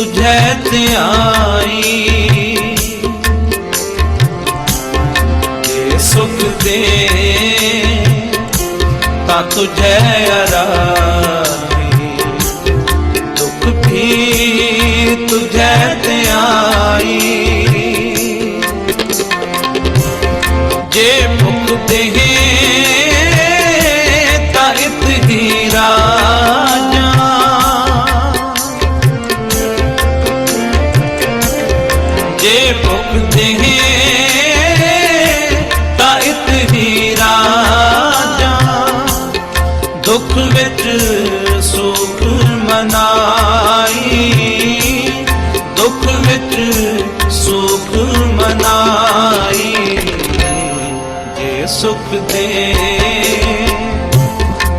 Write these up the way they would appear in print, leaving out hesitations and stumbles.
तुझे ध्याई, ये सुख दे ता तुझे आराई, दुख भी तुझे ध्याई। जे भुख दे ता इत ही राजा, जे भुख दे ता इत ही राजा, दुख विच सुख मनाई, दुख विच सुख मनाई। जे सुख दे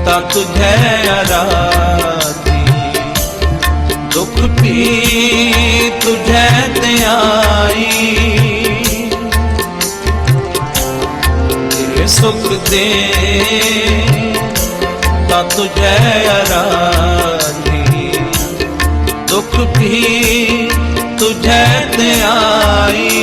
ता तुझे आराधी, दुख भी तुझे ध्याई। जे सुख दे ता तुझे आराधी, दुख भी तुझे ध्याई।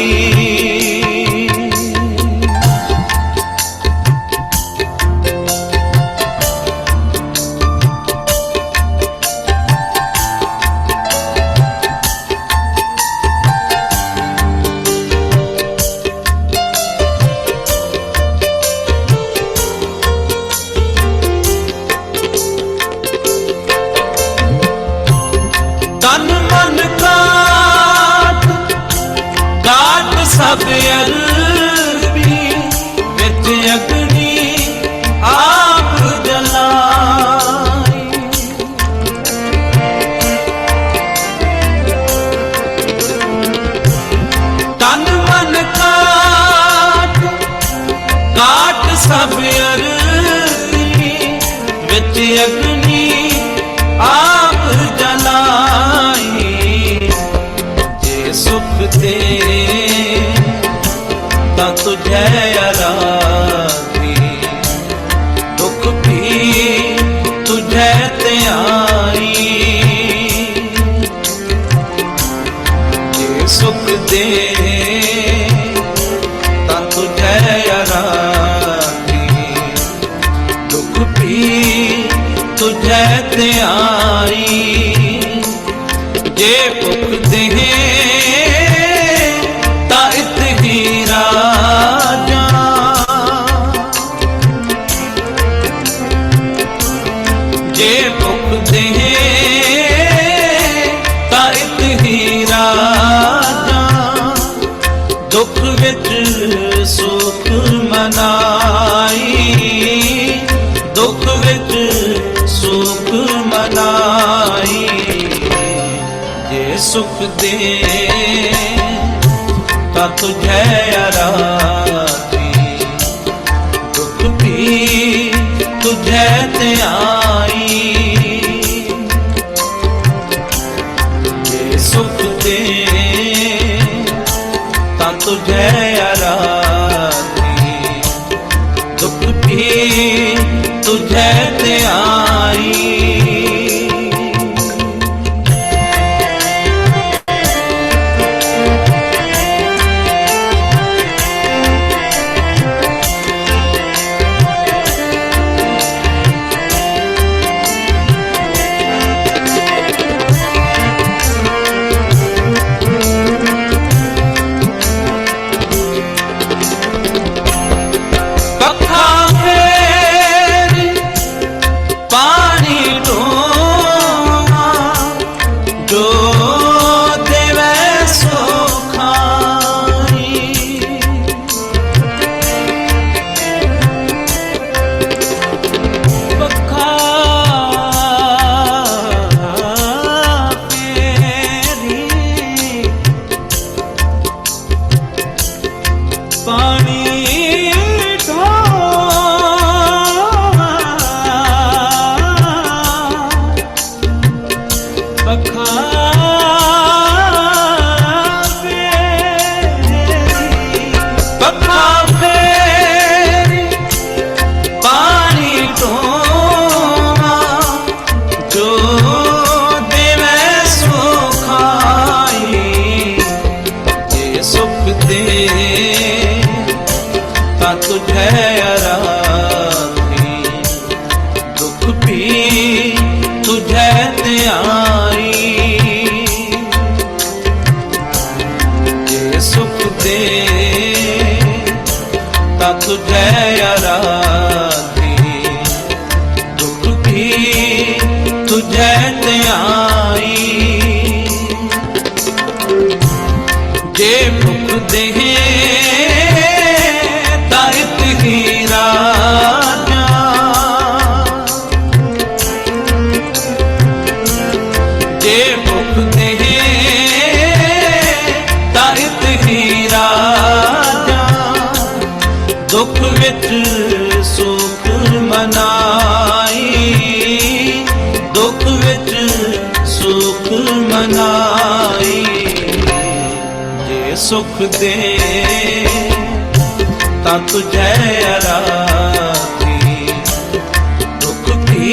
तन मन काट काट सब अरबी, विच अग्नि आप जलाई। तन मन काट काट सब अरबी, विच अग्नि आप जलाई। जे सुख दे ता तुझे आराधी, दुख भी तुझे ध्याई। जे सुख दे ता तुझे आराधी, दुख भी तुझे ध्याई। जे भुख दे ता इत ही राजा, जे भुख दे ता इत ही राजा, दुख विच सुख मनाई, दुख विच सुख मनाई। जे सुख दे ता तुझे आराधी, दुख भी तुझे ध्याई। जे सुख दे ता तुझे आराधी, दुख भी तुझे ध्याई। तुझे आराधी, दुख भी तुझे ते आई। जे मुख देहे ताइत ही राजा, जे मुख देहे ताइत ही राजा, दुख विच सुख मनाई, दुख विच सुख मनाई। जे सुख दे तां तुझे आराधी, दुख भी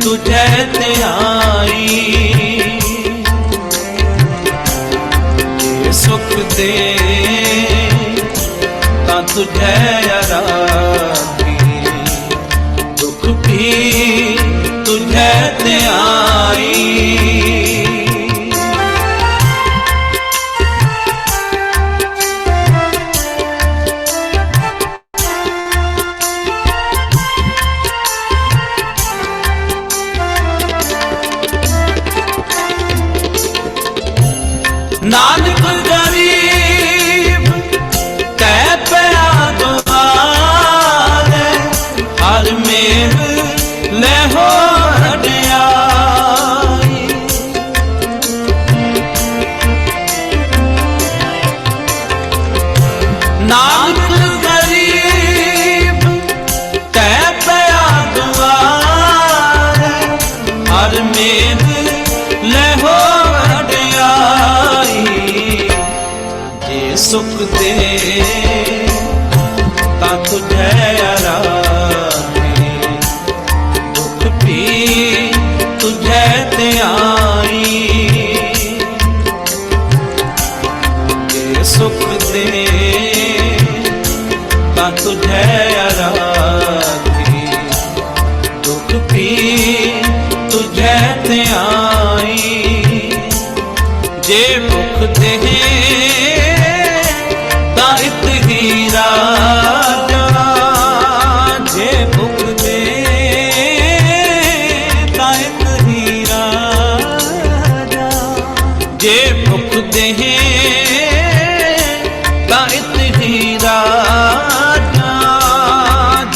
तुझे ते आई। जे सुख दे तां तुझे आराधी, दुख भी तुझे ते आई। नानक गरीब कै पया दुआरे, हर मेल ले हो हटियाई। नानक गरीब कै पया दुआरे, हर मेल ले हो सुख दे तां तुझे आराधी, दुख भी तुझे ते आई। जे सुख दे तां तुझे आराधी, दुख भी तुझे ते आई। जे मुख देहे ताइत ही राजा, जे मुख दे ताइत ही राजा, जे मुख देहे ताइत ही राजा,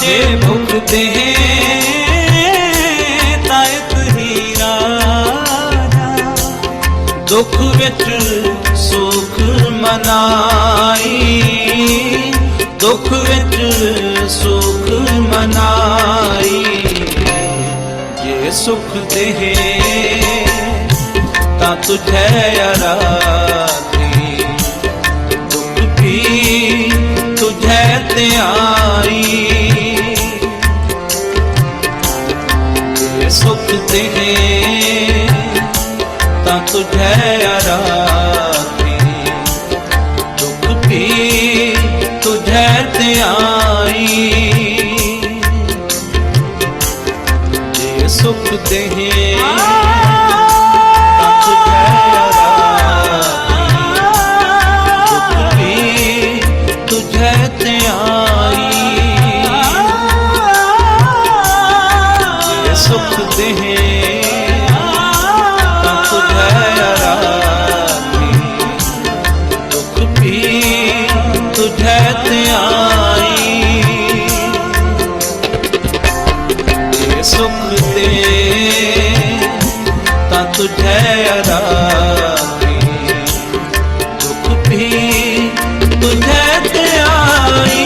जे मुख देहे ताइत ही राजा, दुख विच सुख मनाई, दुख विच सुख मनाई। जे सुख देहे तां तुझे आराधी, दुख भी तुझे ते आई। जे सुख देहे तां तुझे आराधी, दुख भी तुझे ते आई। जे सुख देहे तां तुझे आराधी, दुख भी तुझे ते आई। जे सुख देहे तुझे ते आई। ये सुख दे तां तुझे आराधी, दुख भी तुझे ते आई।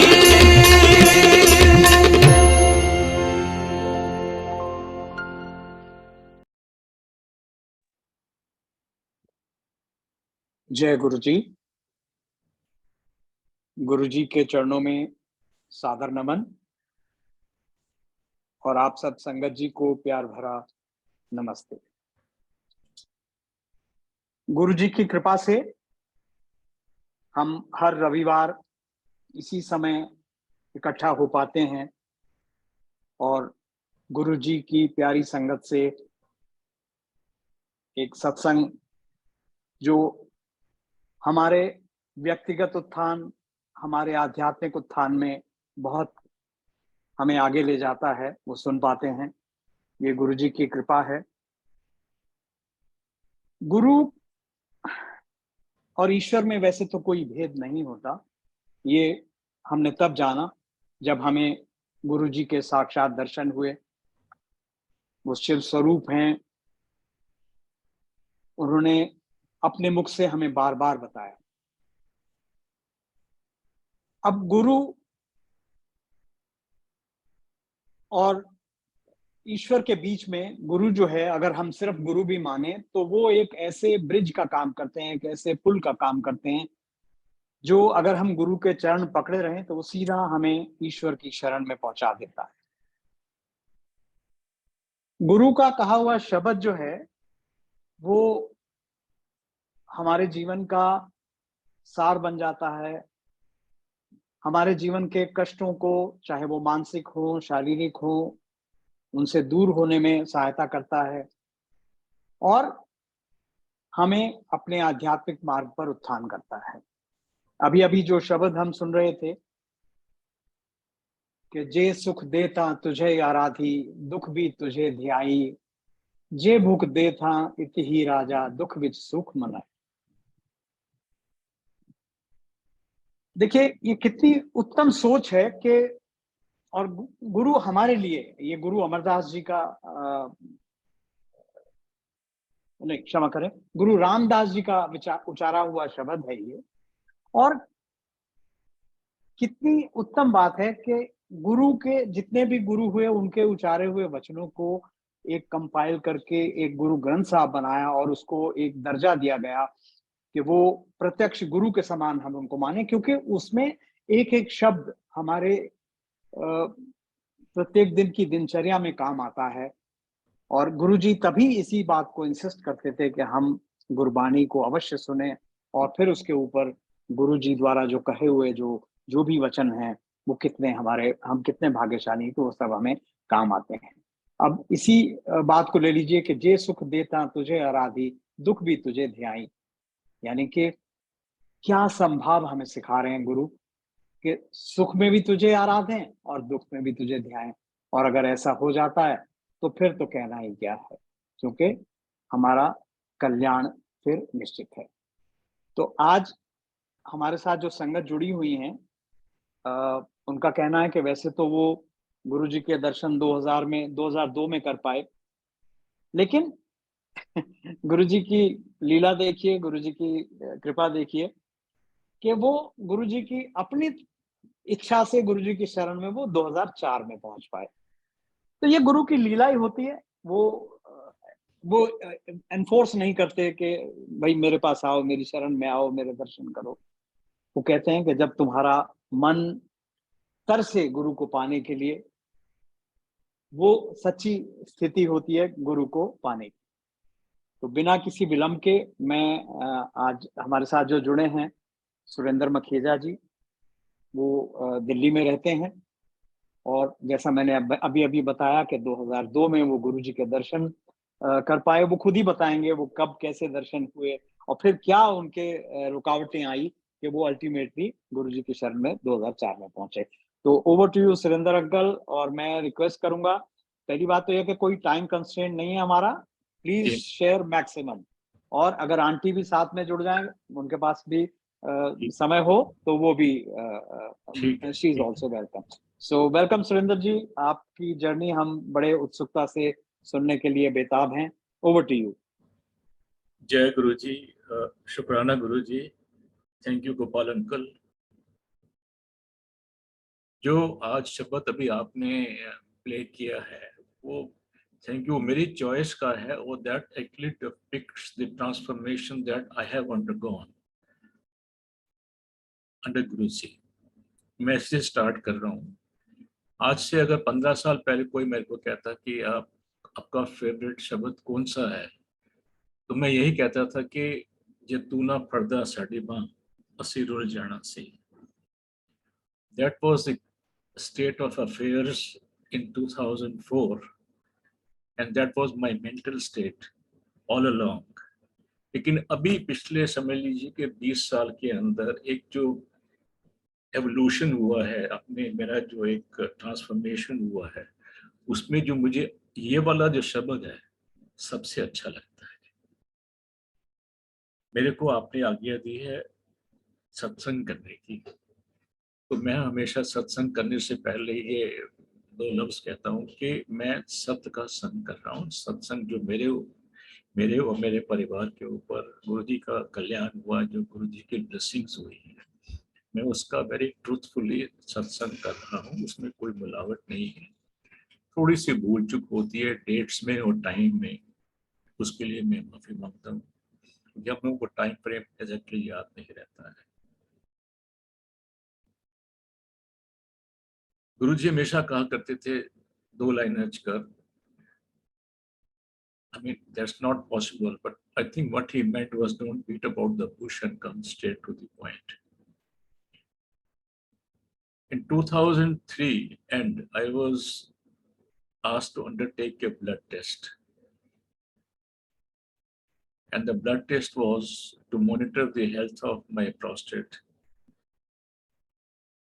जय गुरु जी। गुरु जी के चरणों में सादर नमन और आप सब संगत जी को प्यार भरा नमस्ते। गुरु जी की कृपा से हम हर रविवार इसी समय इकट्ठा हो पाते हैं और गुरु जी की प्यारी संगत से एक सत्संग जो हमारे व्यक्तिगत उत्थान, हमारे आध्यात्मिक उत्थान में बहुत हमें आगे ले जाता है, वो सुन पाते हैं। ये गुरु जी की कृपा है। गुरु और ईश्वर में वैसे तो कोई भेद नहीं होता। ये हमने तब जाना जब हमें गुरु जी के साक्षात दर्शन हुए। वो शिव स्वरूप हैं। उन्होंने अपने मुख से हमें बार बार बताया। अब गुरु और ईश्वर के बीच में गुरु जो है, अगर हम सिर्फ गुरु भी माने तो वो एक ऐसे ब्रिज का काम करते हैं, एक ऐसे पुल का काम करते हैं, जो अगर हम गुरु के चरण पकड़े रहें तो वो सीधा हमें ईश्वर की शरण में पहुंचा देता है। गुरु का कहा हुआ शब्द जो है वो हमारे जीवन का सार बन जाता है। हमारे जीवन के कष्टों को, चाहे वो मानसिक हो, शारीरिक हो, उनसे दूर होने में सहायता करता है और हमें अपने आध्यात्मिक मार्ग पर उत्थान करता है। अभी अभी जो शब्द हम सुन रहे थे कि जे सुख देता तुझे आराधी, दुख भी तुझे ध्याई, जे भूख देता इति ही राजा, दुख विच सुख मनाए। देखिए ये कितनी उत्तम सोच है कि, और गुरु हमारे लिए, ये गुरु अमरदास जी का नहीं, क्षमा करें, गुरु रामदास जी का विचार उचारा हुआ शब्द है ये। और कितनी उत्तम बात है कि गुरु के जितने भी गुरु हुए उनके उचारे हुए वचनों को एक कंपाइल करके एक गुरु ग्रंथ साहब बनाया और उसको एक दर्जा दिया गया कि वो प्रत्यक्ष गुरु के समान हम उनको माने, क्योंकि उसमें एक एक शब्द हमारे प्रत्येक दिन की दिनचर्या में काम आता है। और गुरुजी तभी इसी बात को इंसिस्ट करते थे कि हम गुरबानी को अवश्य सुने और फिर उसके ऊपर गुरुजी द्वारा जो कहे हुए जो जो भी वचन हैं वो कितने हमारे, हम कितने भाग्यशाली हैं कि वो सब हमें काम आते हैं। अब इसी बात को ले लीजिए कि जे सुख देता तुझे आराधी, दुख भी तुझे ध्याई। यानी कि क्या संभाव हमें सिखा रहे हैं गुरु कि सुख में भी तुझे आराधें और दुख में भी तुझे ध्याएं। और अगर ऐसा हो जाता है तो फिर तो कहना ही क्या है, क्योंकि हमारा कल्याण फिर निश्चित है। तो आज हमारे साथ जो संगत जुड़ी हुई हैं, उनका कहना है कि वैसे तो वो गुरुजी के दर्शन 2002 में कर पाए, लेकिन गुरुजी की लीला देखिए, गुरुजी की कृपा देखिए कि वो गुरुजी की अपनी इच्छा से गुरुजी की शरण में वो 2004 में पहुंच पाए। तो ये गुरु की लीला ही होती है। वो एनफोर्स नहीं करते कि भाई मेरे पास आओ, मेरी शरण में आओ, मेरे दर्शन करो। वो कहते हैं कि जब तुम्हारा मन तरसे गुरु को पाने के लिए, वो सच्ची स्थिति होती है गुरु को पाने की। तो बिना किसी विलंब के मैं आज हमारे साथ जो जुड़े हैं सुरेंद्र मखीजा जी, वो दिल्ली में रहते हैं और जैसा मैंने अभी अभी बताया कि 2002 में वो गुरुजी के दर्शन कर पाए। वो खुद ही बताएंगे वो कब कैसे दर्शन हुए और फिर क्या उनके रुकावटें आई कि वो अल्टीमेटली गुरुजी की शरण में 2004 में पहुंचे। तो over to you Surendra uncle. और मैं रिक्वेस्ट करूंगा, पहली बात तो यह कि कोई टाइम कंस्ट्रेंट नहीं है हमारा, प्लीज शेयर मैक्सिमम। और अगर आंटी भी साथ में जुड़ जाए, उनके पास भी समय हो तो वो भी she is also welcome. So welcome Surendra ji, आपकी जर्नी हम बड़े उत्सुकता से सुनने के लिए बेताब हैं। Over to you. जय गुरु जी, शुक्राना Guru ji, thank you Gopal uncle. जो आज शब्द अभी आपने प्ले किया है वो थैंक यू मेरी चॉइस का है, और that actually depicts the transformation that I have undergone under गुरु जी। मैं इससे स्टार्ट कर रहा हूँ। आज से अगर 15 साल पहले कोई मेरे को कहता कि आपका फेवरेट शब्द कौन सा है, तो मैं यही कहता था कि जे तू ना फड़दा साडी बां असी रुल जाना सी। That was the state of affairs in 2004 and that was my mental state all along. लेकिन अभी पिछले समझ लीजिए कि 20 साल के अंदर एक जो एवोल्यूशन हुआ है, अपने मेरा जो एक ट्रांसफॉर्मेशन हुआ है, उसमें जो मुझे ये वाला जो शब्द है सबसे अच्छा लगता है। मेरे को आपने आज्ञा दी है सत्संग करने की, तो मैं हमेशा सत्संग करने से पहले ये दो लफ्ज कहता हूँ कि मैं सत्य का संग कर रहा हूँ। सत्संग जो मेरे और मेरे परिवार के ऊपर गुरु जी का कल्याण हुआ, जो गुरु जी की ब्लेसिंग्स हुई है, मैं उसका वेरी ट्रूथफुली सत्संग कर रहा हूँ। उसमें कोई मिलावट नहीं है। थोड़ी सी भूल चूक होती है डेट्स में और टाइम में, उसके लिए मैं माफी मांगता हूँ, क्योंकि हम लोगों को टाइम फ्रेम एग्जैक्टली याद नहीं रहता है। गुरु जी हमेशा कहा करते थे, दो लाइन हज कर। I mean, that's not possible, but I think what he meant was don't beat about the bush and come straight to the point. In 2003, and I was asked to undertake a blood test. And the blood test was to monitor the health of my prostate.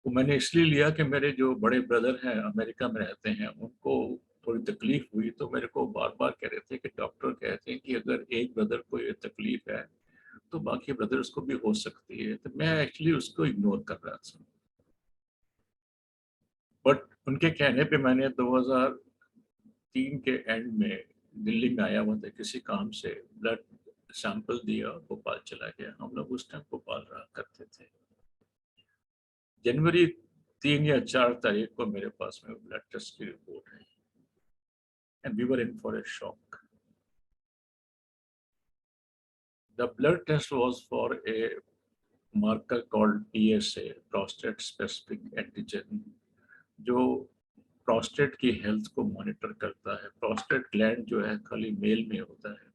तो मैंने इसलिए लिया कि मेरे जो बड़े brother हैं America में रहते हैं, उनको थोड़ी तकलीफ हुई, तो मेरे को बार बार कह रहे थे कि डॉक्टर कहते हैं कि अगर एक ब्रदर को ये तकलीफ है तो बाकी ब्रदर्स को भी हो सकती है। तो मैं एक्चुअली उसको इग्नोर कर रहा था, बट उनके कहने पे मैंने 2003 के एंड में दिल्ली में आया हुआ था किसी काम से, ब्लड सैंपल दिया, भोपाल चला गया। हम लोग उस टाइम भोपाल रहा करते थे। जनवरी 3 या 4 तारीख को मेरे पास में ब्लड टेस्ट की रिपोर्ट है, and we were in for a shock. The blood test was for a marker called PSA, prostate specific antigen, जो प्रोस्टेट की हेल्थ को मॉनिटर करता है। प्रोस्टेट ग्लैंड जो है खाली मेल में होता है,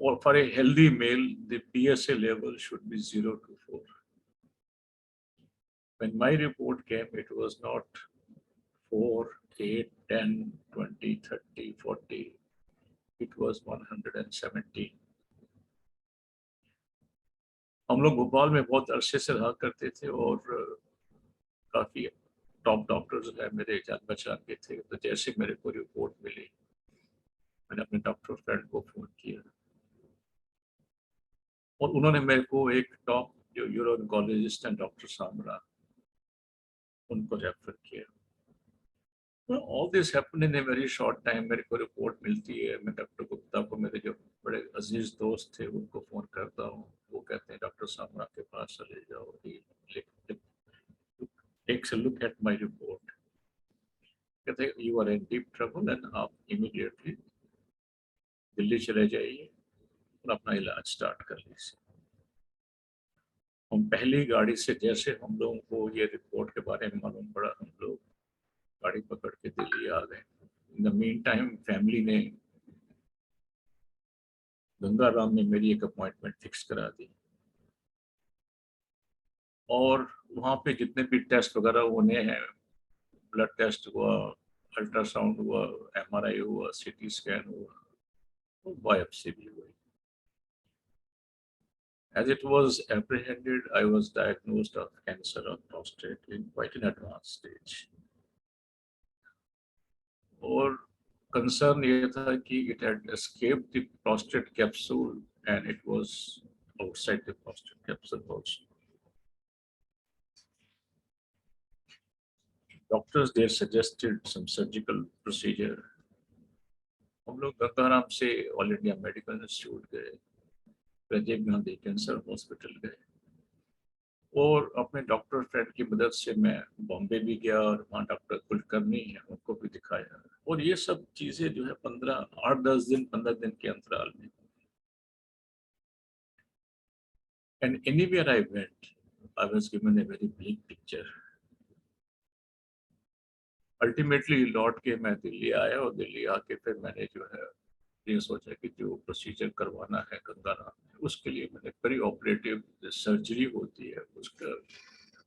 और for a healthy male the PSA level should be 0 to 4. When my report came, it was not 4, 8, 10, 20, 30, 40. It was 117. हम लोग भोपाल में बहुत अरसे से रहा करते थे, और काफी टॉप डॉक्टर्स है मेरे जान पहचान के थे। तो जैसे मेरे को रिपोर्ट मिली, मैंने अपने डॉक्टर फ्रेंड को फोन किया, और उन्होंने मेरे को एक टॉप जो यूरोलॉजिस्ट हैं डॉक्टर सामरा, उनको रेफर किया। All this happened in a very short time. मेरे को रिपोर्ट मिलती है, मैं डॉक्टर गुप्ता को, मेरे जो बड़े अजीज दोस्त थे, उनको फोन करता हूँ। वो कहते हैं डॉक्टर सामरा के पास चले जाओ, takes a look at my report, कहते हैं you are in deep trouble and आप इमीडिएटली दिल्ली चले जाइए और अपना इलाज स्टार्ट कर लीजिए। हम पहली गाड़ी से, जैसे हम लोगों को ये रिपोर्ट के बारे में मालूम पड़ा, हम लोग गाड़ी पकड़ के दिल्ली आ गए। In the mean time family ने गंगाराम में मेरी एक अपॉइंटमेंट फिक्स करा दी, और वहाँ पे जितने भी टेस्ट वगैरह होने हैं, ब्लड टेस्ट हुआ, अल्ट्रासाउंड हुआ, MRI हुआ, CT स्कैन हुआ, बायोप्सी भी हुई। As it was apprehended, I was diagnosed of cancer of prostate in quite an advanced stage. और कंसर्न ये था कि it had escaped the prostate capsule and it was outside the prostate capsule also. Doctors there suggested some surgical procedure. हम लोग गंगाराम से all India medical institute गए, Rajiv Gandhi cancer hospital गए, और अपने डॉक्टर फ्रेंड की मदद से मैं बॉम्बे भी गया, और वहाँ डॉक्टर कुलकर्णी है, उनको भी दिखाया। और ये सब चीजें जो है 8-10 दिन 15 दिन के अंतराल में। And anywhere I went, I was given a very bleak picture. Ultimately लौट के मैं दिल्ली आया, और दिल्ली आके फिर मैंने जो है ये सोचा कि जो प्रोसीजर करवाना है गंगाराम में, उसके लिए मैंने प्री ऑपरेटिव सर्जरी होती है उसका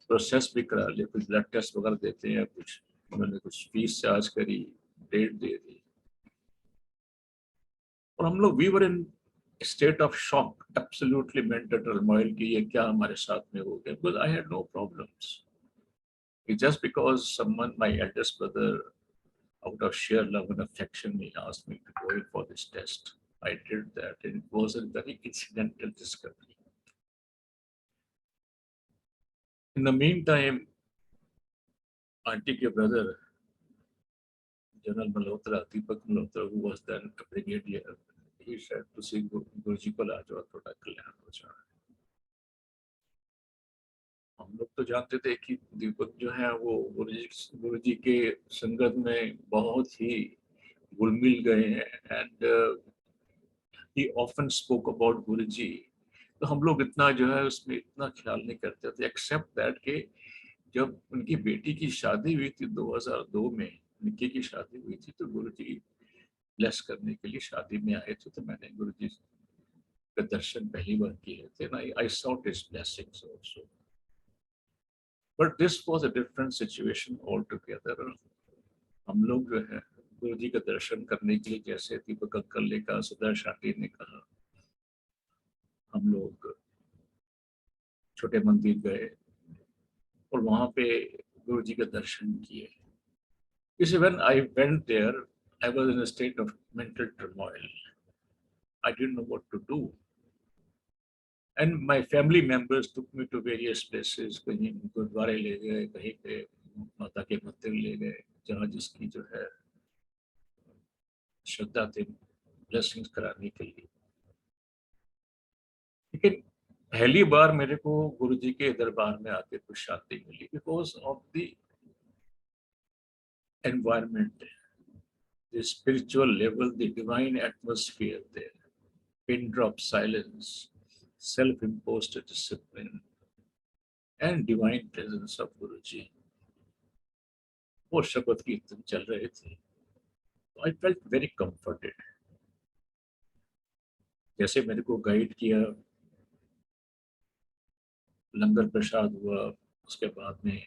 प्रोसेस भी करा लिया। कुछ ब्लड टेस्ट वगैरह देते हैं, कुछ उन्होंने कुछ फीस चार्ज करी, डेट दे दी, और हम लोग we were in state of shock, absolutely mental turmoil कि ये क्या हमारे साथ में हो गया, because I had no problems. It's just because someone, my eldest brother, out of sheer love and affection, he asked me to go in for this test. I did that, and it was a very incidental discovery. In the meantime, auntie ke brother, General Malhotra, Deepak Malhotra, who was then a brigadier, he said to see Guruji को ला जाओ, थोड़ा कल्याण हो जाए. हम लोग तो जानते थे कि दीपक जो है वो गुरुजी के संगत में बहुत ही घुल मिल गए हैं, and he often spoke about गुरुजी. तो हम लोग इतना जो है उसमें इतना ख्याल नहीं करते थे, एक्सेप्ट दैट कि जब उनकी बेटी की शादी हुई थी 2002 में, निक्की की शादी हुई थी, तो गुरुजी ब्लेस करने के लिए शादी में आए थे, तो मैंने गुरुजी के दर्शन पहली बार किए थे, and I sought his blessings also. But this was a different situation altogether. हम लोग जो है गुरुजी का दर्शन करने के लिए, जैसे दीपक अंकल ने कहा, सुदर्शन आंटी ने कहा, हम लोग छोटे मंदिर गए और वहां पे गुरुजी का दर्शन किए. You see, when I went there, I was in a state of mental turmoil. I didn't know what to do. And my family members took me to various places. कहीं गुरुद्वारे ले गए, कहीं पे माता के मंदिर ले गए, जहाँ जिसकी जो है श्रद्धा थी ब्लेसिंग्स कराने के लिए. लेकिन पहली बार मेरे को गुरुजी के दरबार में आके कुछ शांति मिली, because of the environment, the spiritual level, the divine atmosphere there, pin drop silence, self-imposed discipline, and divine presence of Guruji. वो शब्द कीर्तन चल रहे थे. I felt very comforted. जैसे मेरे को गाइड किया, लंगर प्रसाद हुआ, उसके बाद में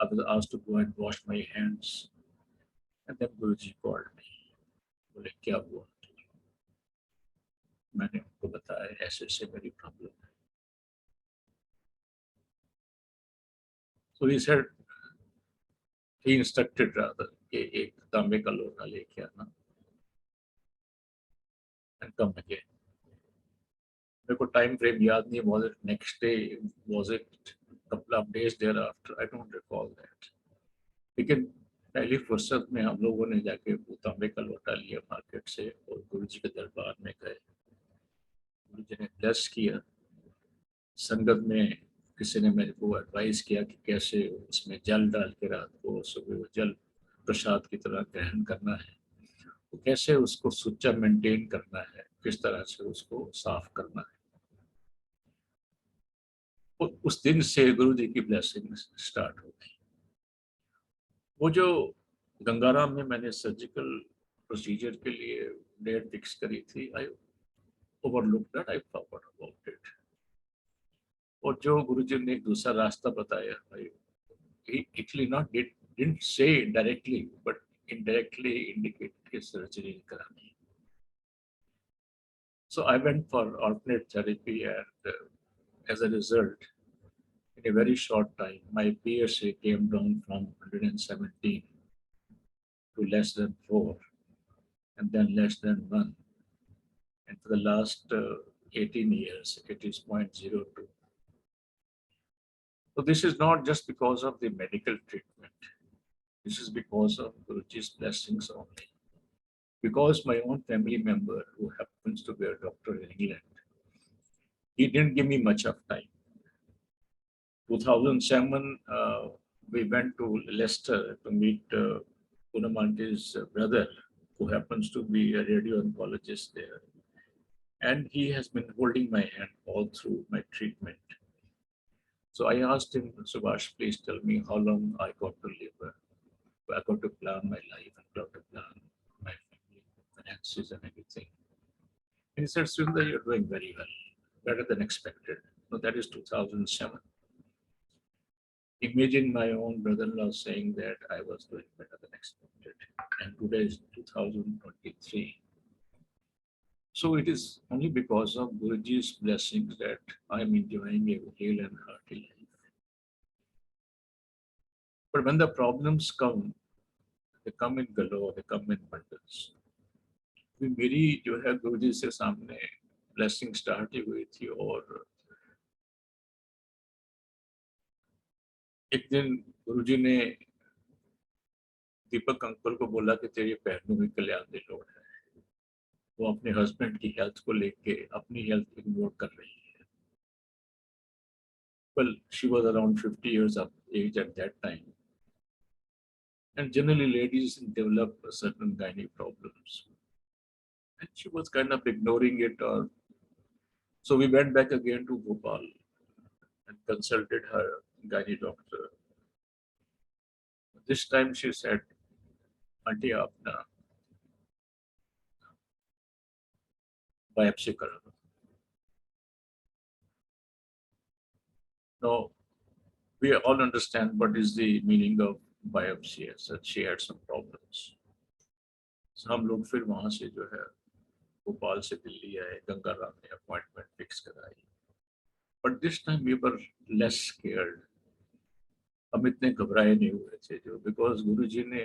I was asked to go and wash my hands, and then Guruji called me. बोले क्या हुआ? मैंने उनको बताया ऐसे ऐसे मेरी प्रॉब्लम है. So he said, he instructed rather कि एक तांबे का लोटा लेके आना and come again. मेरे को टाइम फ्रेम याद नहीं, was it next day, was it couple of days thereafter, I don't recall that. लेकिन पहली फुर्सत में हम लोगों ने जाके वो तांबे का लोटा लिया मार्केट से और गुरुजी के दरबार में गए. गुरुजी ने ब्लेस किया. संगत में किसी ने मेरे को एडवाइस किया कि कैसे उसमें जल डाल के रात को सुबह वो जल प्रसाद की तरह ग्रहण करना है, तो कैसे उसको सुच्चा मेंटेन करना है, किस तरह से उसको साफ करना है. और उस दिन से गुरुजी की ब्लेसिंग स्टार्ट हो गई. वो जो गंगाराम में मैंने सर्जिकल प्रोसीजर के लिए डेट फिक्स करी थी, I overlooked that, I forgot about it. और जो गुरुजी ने एक दूसरा रास्ता बताया, he actually didn't say directly, but indirectly indicate कि सर्जरी करानी. So I went for alternate therapy, and as a result, in a very short time, my PSA came down from 117 to less than 4, and then less than 1. And for the last 18 years, it is 0.02. So this is not just because of the medical treatment. This is because of Guruji's blessings only. Because my own family member, who happens to be a doctor in England, he didn't give me much of time. 2007, we went to Leicester to meet Poonam Auntie's brother, who happens to be a radio oncologist there. And he has been holding my hand all through my treatment. So I asked him, Subhash, please tell me how long I got to live. I got to plan my life and got to plan my family, finances and everything. And he said, Sundar, you're doing very well, better than expected. No, that is 2007. Imagine my own brother-in-law saying that I was doing better than expected. And today is 2023. So it is only because of Guruji's blessings that I am enjoying a hale and hearty life. But when the problems come, they come in galore, they come in bundles. मेरी जो है गुरुजी से सामने blessing start ही हुई थी, और एक दिन गुरुजी ने दीपक अंकल को बोला कि तेरे पैरों में कल्याण दी लोड है। वो अपने हस्बैंड की हेल्थ को लेके अपनी हेल्थ इग्नोर कर रही है। Well, she was around 50 years of age at that time. And generally ladies develop certain gynae problems. And she was kind of ignoring it. So we went back again to Bhopal and consulted her gynae doctor. This time she said, aunty आप ना biopsy करा दो। Now, we all understand what is the meaning of biopsy, as such she had some problems. So हम लोग फिर वहाँ से जो है भोपाल से दिल्ली आए, गंगा राम ने अपॉइंटमेंट फिक्स कराई। But this time we were less scared. हम इतने घबराए नहीं हुए थे, जो बिकॉज गुरुजी ने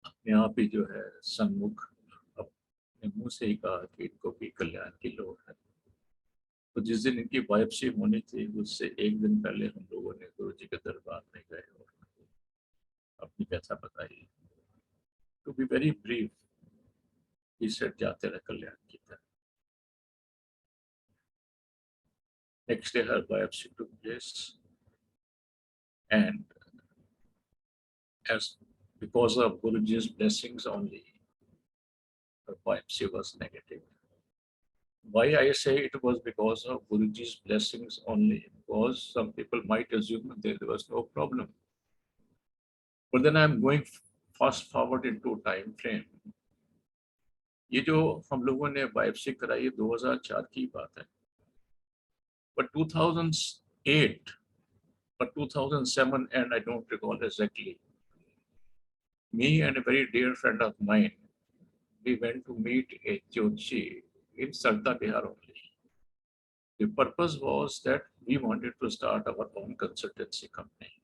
अपने आप ही जो है सन्मुख अपने मुंह से ही कहा कि इनको भी कल्याण की लोड़ है। तो जिस दिन इनकी बायोप्सी होनी थी, उससे एक दिन पहले हम लोगों ने गुरुजी के दरबार में गए और अपनी व्यथा बताई। To be very brief, he said, जाते रहे कल्याण की तरह। Next day her biopsy took place, and as because of Guruji's blessings only, her biopsy was negative. Why I say it was because of Guruji's blessings only? Because some people might assume that there was no problem. But then I am going fast forward into time frame. ये जो हम लोगों ने biopsy कराई है 2004 की बात है, but 2008 or 2007, and I don't recall exactly, me and a very dear friend of mine, we went to meet a Jyotshi in Sarda, Bihar only. The purpose was that we wanted to start our own consultancy company.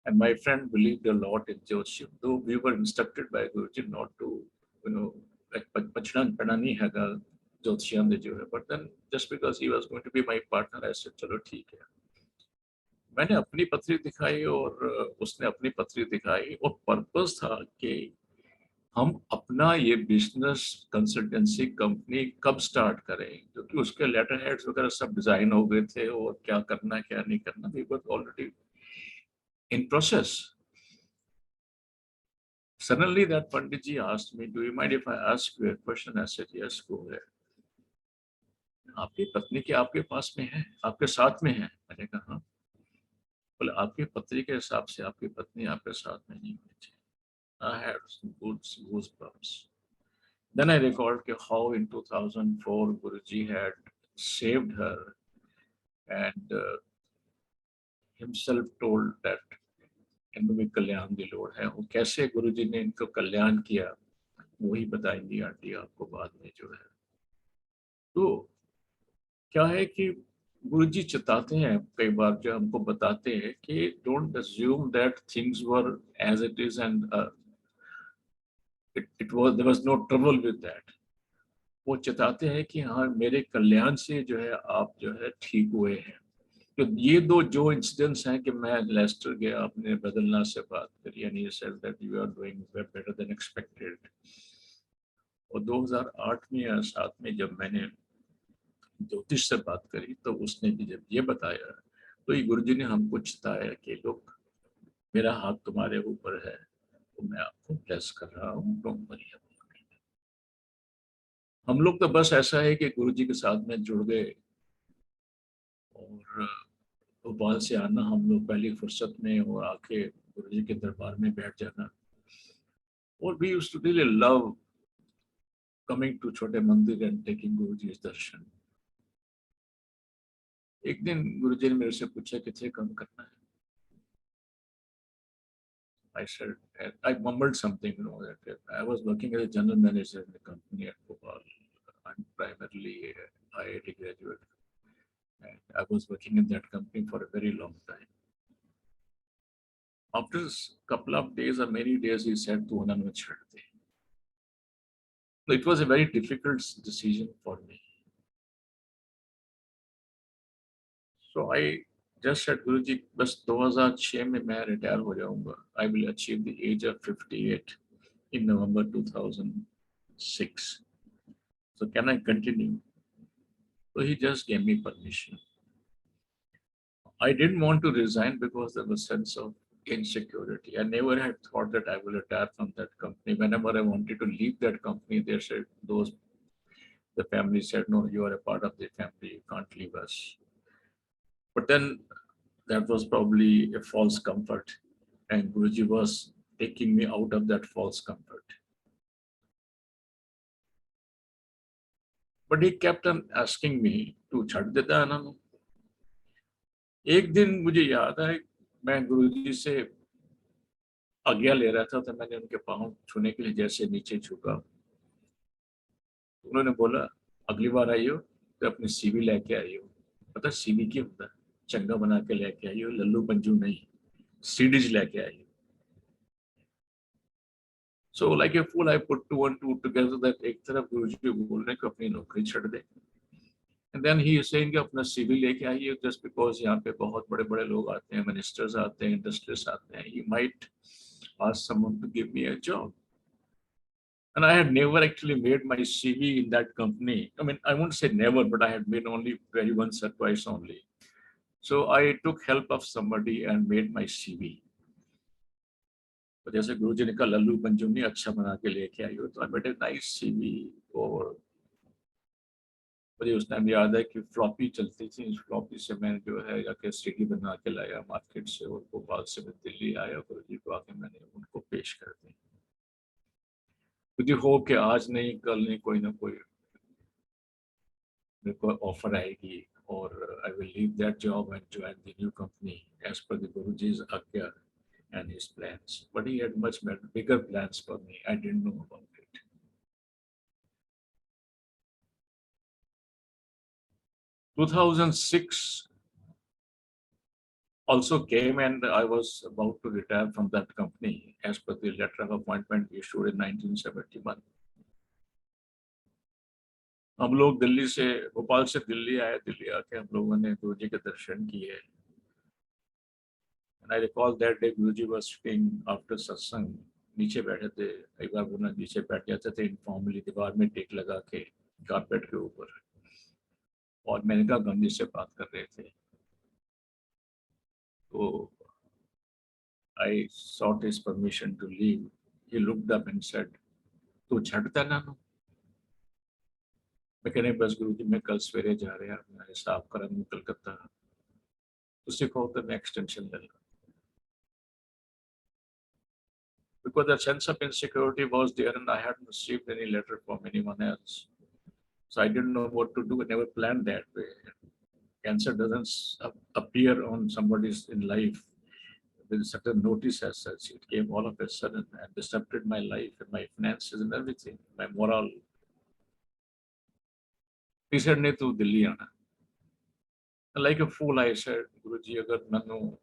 And my friend believed a lot in Jyotshi, though we were instructed by Guruji not to, like Pachnan Panani Haga Jyotishyam jo hai. But then just because he was going to be my partner, I said, chalo theek hai. मैंने अपनी पत्री दिखाई और उसने अपनी पत्री दिखाई, और पर्पस था कि हम अपना ये बिजनेस कंसल्टेंसी कंपनी कब स्टार्ट करें, क्योंकि उसके लेटर हेड्स वगैरह सब डिजाइन हो गए थे, और क्या करना क्या नहीं करना, we were already in process. Suddenly that Pandit ji asked me, do you mind if I ask you a question? I said, yes, go ahead. आपकी पत्नी की आपके पास में है, आपके साथ में है? मैंने कहा हाँ। बोले आपकी पत्री के हिसाब से आपकी पत्नी आपके साथ में नहीं हुई थी। I had some goosebumps. Then I recalled how in 2004 Guruji had saved her, and himself told that इनको भी कल्याण की लोड़ है। वो कैसे गुरुजी ने इनको कल्याण किया वही बताएंगी आंटी आपको बाद में जो है। तो क्या है कि गुरुजी चिताते हैं कई बार, जो हमको बताते हैं कि don't assume that things were as it is, and it was there was no trouble with that. वो चिताते हैं कि हाँ मेरे कल्याण से जो है आप जो है ठीक हुए हैं। तो ये दो जो इंसिडेंट्स हैं कि मैं लेस्टर गया, आपने बदलना से बात करी, and he said that you are doing better than expected. और 2008 में या 7 में जब मैंने ज्योतिष से बात करी, तो उसने भी जब ये बताया, तो ये गुरुजी ने हमको चिताया कि लोग मेरा हाथ तुम्हारे ऊपर है, तो मैं आपको ब्लेस कर रहा हूँ, डोंट वरी। हम लोग तो बस ऐसा है कि गुरुजी के साथ में जुड़ गए, और भोपाल से आना हम लोग पहली फुर्सत में, और आके गुरुजी के दरबार में बैठ जाना। और we used to really love coming to छोटे मंदिर एंड टेकिंग गुरुजी's दर्शन। एक दिन गुरुजी ने मेरे से पूछा कितने कम करना है। I said, I mumbled something, that I was working as a general manager in the company at Bhopal. I'm primarily a IIT graduate, and I was working in that company for a very long time. After a couple of days or many days, he said, "Tu na na chhad de." It was a very difficult decision for me. So I just said, Guruji, बस 2006 में मैं retire हो जाऊंगा. I will achieve the age of 58 in November 2006. So can I continue? So he just gave me permission. I didn't want to resign because there was a sense of insecurity. I never had thought that I will retire from that company. Whenever I wanted to leave that company, they said, the family said, no, you are a part of the family, you can't leave us. But then that was probably a false comfort, and Guruji was taking me out of that false comfort. But he kept on asking me to chhad deta hai na. एक दिन मुझे याद है, मैं गुरुजी से आज्ञा ले रहा था, तो मैंने उनके पाँव छूने के लिए जैसे नीचे झुका, उन्होंने बोला, अगली बार आइयो तो अपनी सीवी लेके आइयो. पता सीवी क्या होता है? चंगा बना के लेके आइयो, लल्लू पंजू नहीं, सीडीज लेके आइयो. So like a fool, I put 2 and 2 together that एक तरफ गुरुजी बोल रहे हैं कि अपनी नौकरी छोड़ दे, and then he is saying कि अपना सीवी लेके आइए, just because यहाँ पे बहुत बड़े-बड़े लोग आते हैं, ministers आते हैं, industries आते हैं, he might ask someone to give me a job. And I had never actually made my CV in that company. I mean, I won't say never, but I had made only very once or twice only. So I took help of somebody and made my CV. तो जैसे गुरुजी ने कहा लल्लू पंजुनी अच्छा बना के लेके आई हो, तो I made a nice CV. और मुझे उस टाइम याद है कि फ्लॉपी चलती थी, इस फ्लॉपी से मैंने जो है जाके सीडी बना के लाया मार्केट से, और भोपाल से मैं दिल्ली आया, गुरुजी को आके मैंने उनको पेश कर दी. मुझे होप कि आज नहीं कल नहीं कोई ना कोई मेरे को ऑफर आएगी, और I will leave that job and join the new company as per the Guruji's Agya and his plans. But he had much bigger plans for me. I didn't know about it. In 2006 also came, and I was about to retire from that company as per the letter of appointment issued in 1971. हम लोग दिल्ली से, भोपाल से दिल्ली आए, दिल्ली आके हम लोगों ने गुरुजी के दर्शन किए. And I recall that day Guruji was sitting after satsang, नीचे बैठे थे, कई बार वो ना नीचे बैठ जाते थे इनफॉर्मली, दीवार में टेक लगा के कारपेट के ऊपर, और मेनका गांधी से बात कर रहे थे. तो I sought his permission to leave. He looked up and said, "तू छड़ता ना नो?" मैं कहने बस गुरुजी मैं कल सवेरे जा रहा हूँ, मैं हिसाब करा हूँ कलकत्ता, तुझसे कहो तो मैं एक्सटेंशन ले लूँ. Because the sense of insecurity was there, and I hadn't received any letter from anyone else. So I didn't know what to do. I never planned that way. Cancer doesn't appear on somebody's in life with certain notice as such. It came all of a sudden and disrupted my life and my finances and everything, my moral. He said, "नहीं तू दिल्ली आना." Like a fool, I said, "गुरुजी अगर मैंने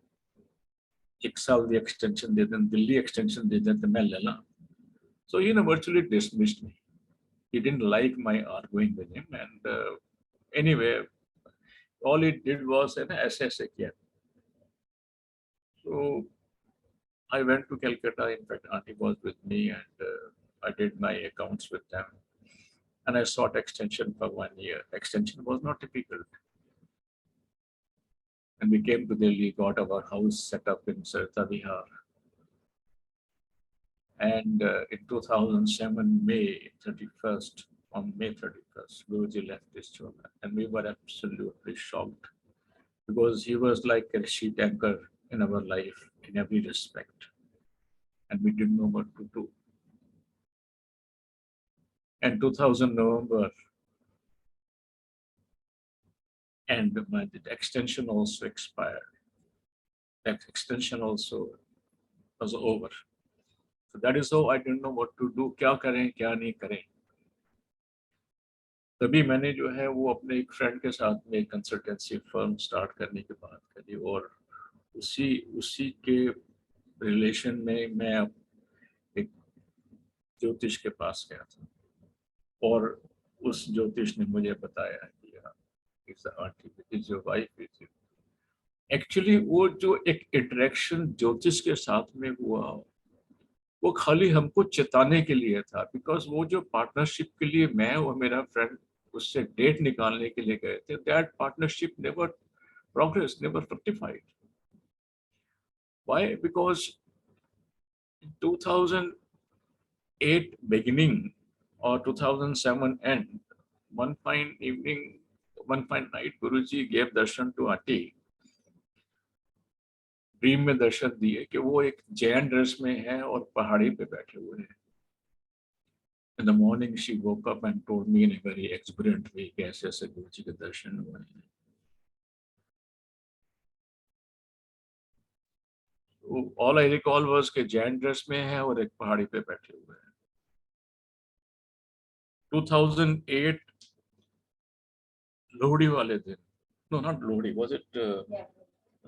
एक साल दी extension दे दें, Delhi extension दे दें तो मैं ले ला." So he virtually dismissed me. He didn't like my arguing with him, and anyway, all he did was an SSA kiya. So I went to Calcutta. In fact, Auntie was with me, and I did my accounts with them. And I sought extension for 1 year. Extension was not difficult. And we came to Delhi, got our house set up in Sarita Vihar. And in 2007, May 31st, on May 31st, Guruji left this job. And we were absolutely shocked, because he was like a sheet anchor in our life in every respect. And we didn't know what to do. And 2000 November, and my extension also expired. That extension also was over. So that is how I didn't know what to do, क्या करें क्या नहीं करें. तभी मैंने जो है वो अपने एक फ्रेंड के साथ में कंसल्टेंसी फर्म स्टार्ट करने की बात करी, और उसी के रिलेशन में मैं एक ज्योतिष के पास गया था, और उस ज्योतिष ने मुझे बताया कि it's aunty, is your wife is you. Actually वो जो एक इंटरेक्शन ज्योतिष के साथ में हुआ, वो खाली हमको चेताने के लिए था, बिकॉज वो जो पार्टनरशिप के लिए मैं और मेरा फ्रेंड उससे डेट निकालने के लिए गए थे, that partnership never progress, never fructified. Why? Because 2008 beginning or 2007 end, one fine evening, one fine night, Guruji gave darshan to Aunty. Dream में दर्शन दिए कि वो एक जैन ड्रेस में है और पहाड़ी पे बैठे हुए हैं. In the morning she woke up and told me in a very exuberant way कि ऐसे ऐसे गुरुजी के दर्शन हुए हैं. All I recall was कि जैन ड्रेस में है और एक पहाड़ी पे बैठे हुए हैं. 2008 लोहड़ी वाले दिन, no not Lohri, was it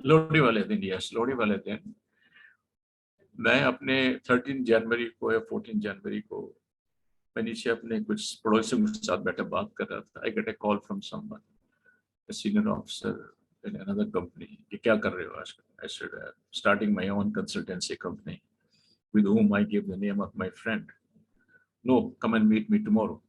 Lohri वाले दिन, yes, लोहड़ी वाले दिन मैं अपने 13 जनवरी को या 14 जनवरी को मैं नीचे अपने कुछ पड़ोसियों के साथ बैठे बात कर रहा था. I get a call from someone, a senior officer in another company, कि क्या कर रहे हो आजकल? I said, starting my own consultancy company with whom I give the name of my friend. No, come and meet me tomorrow.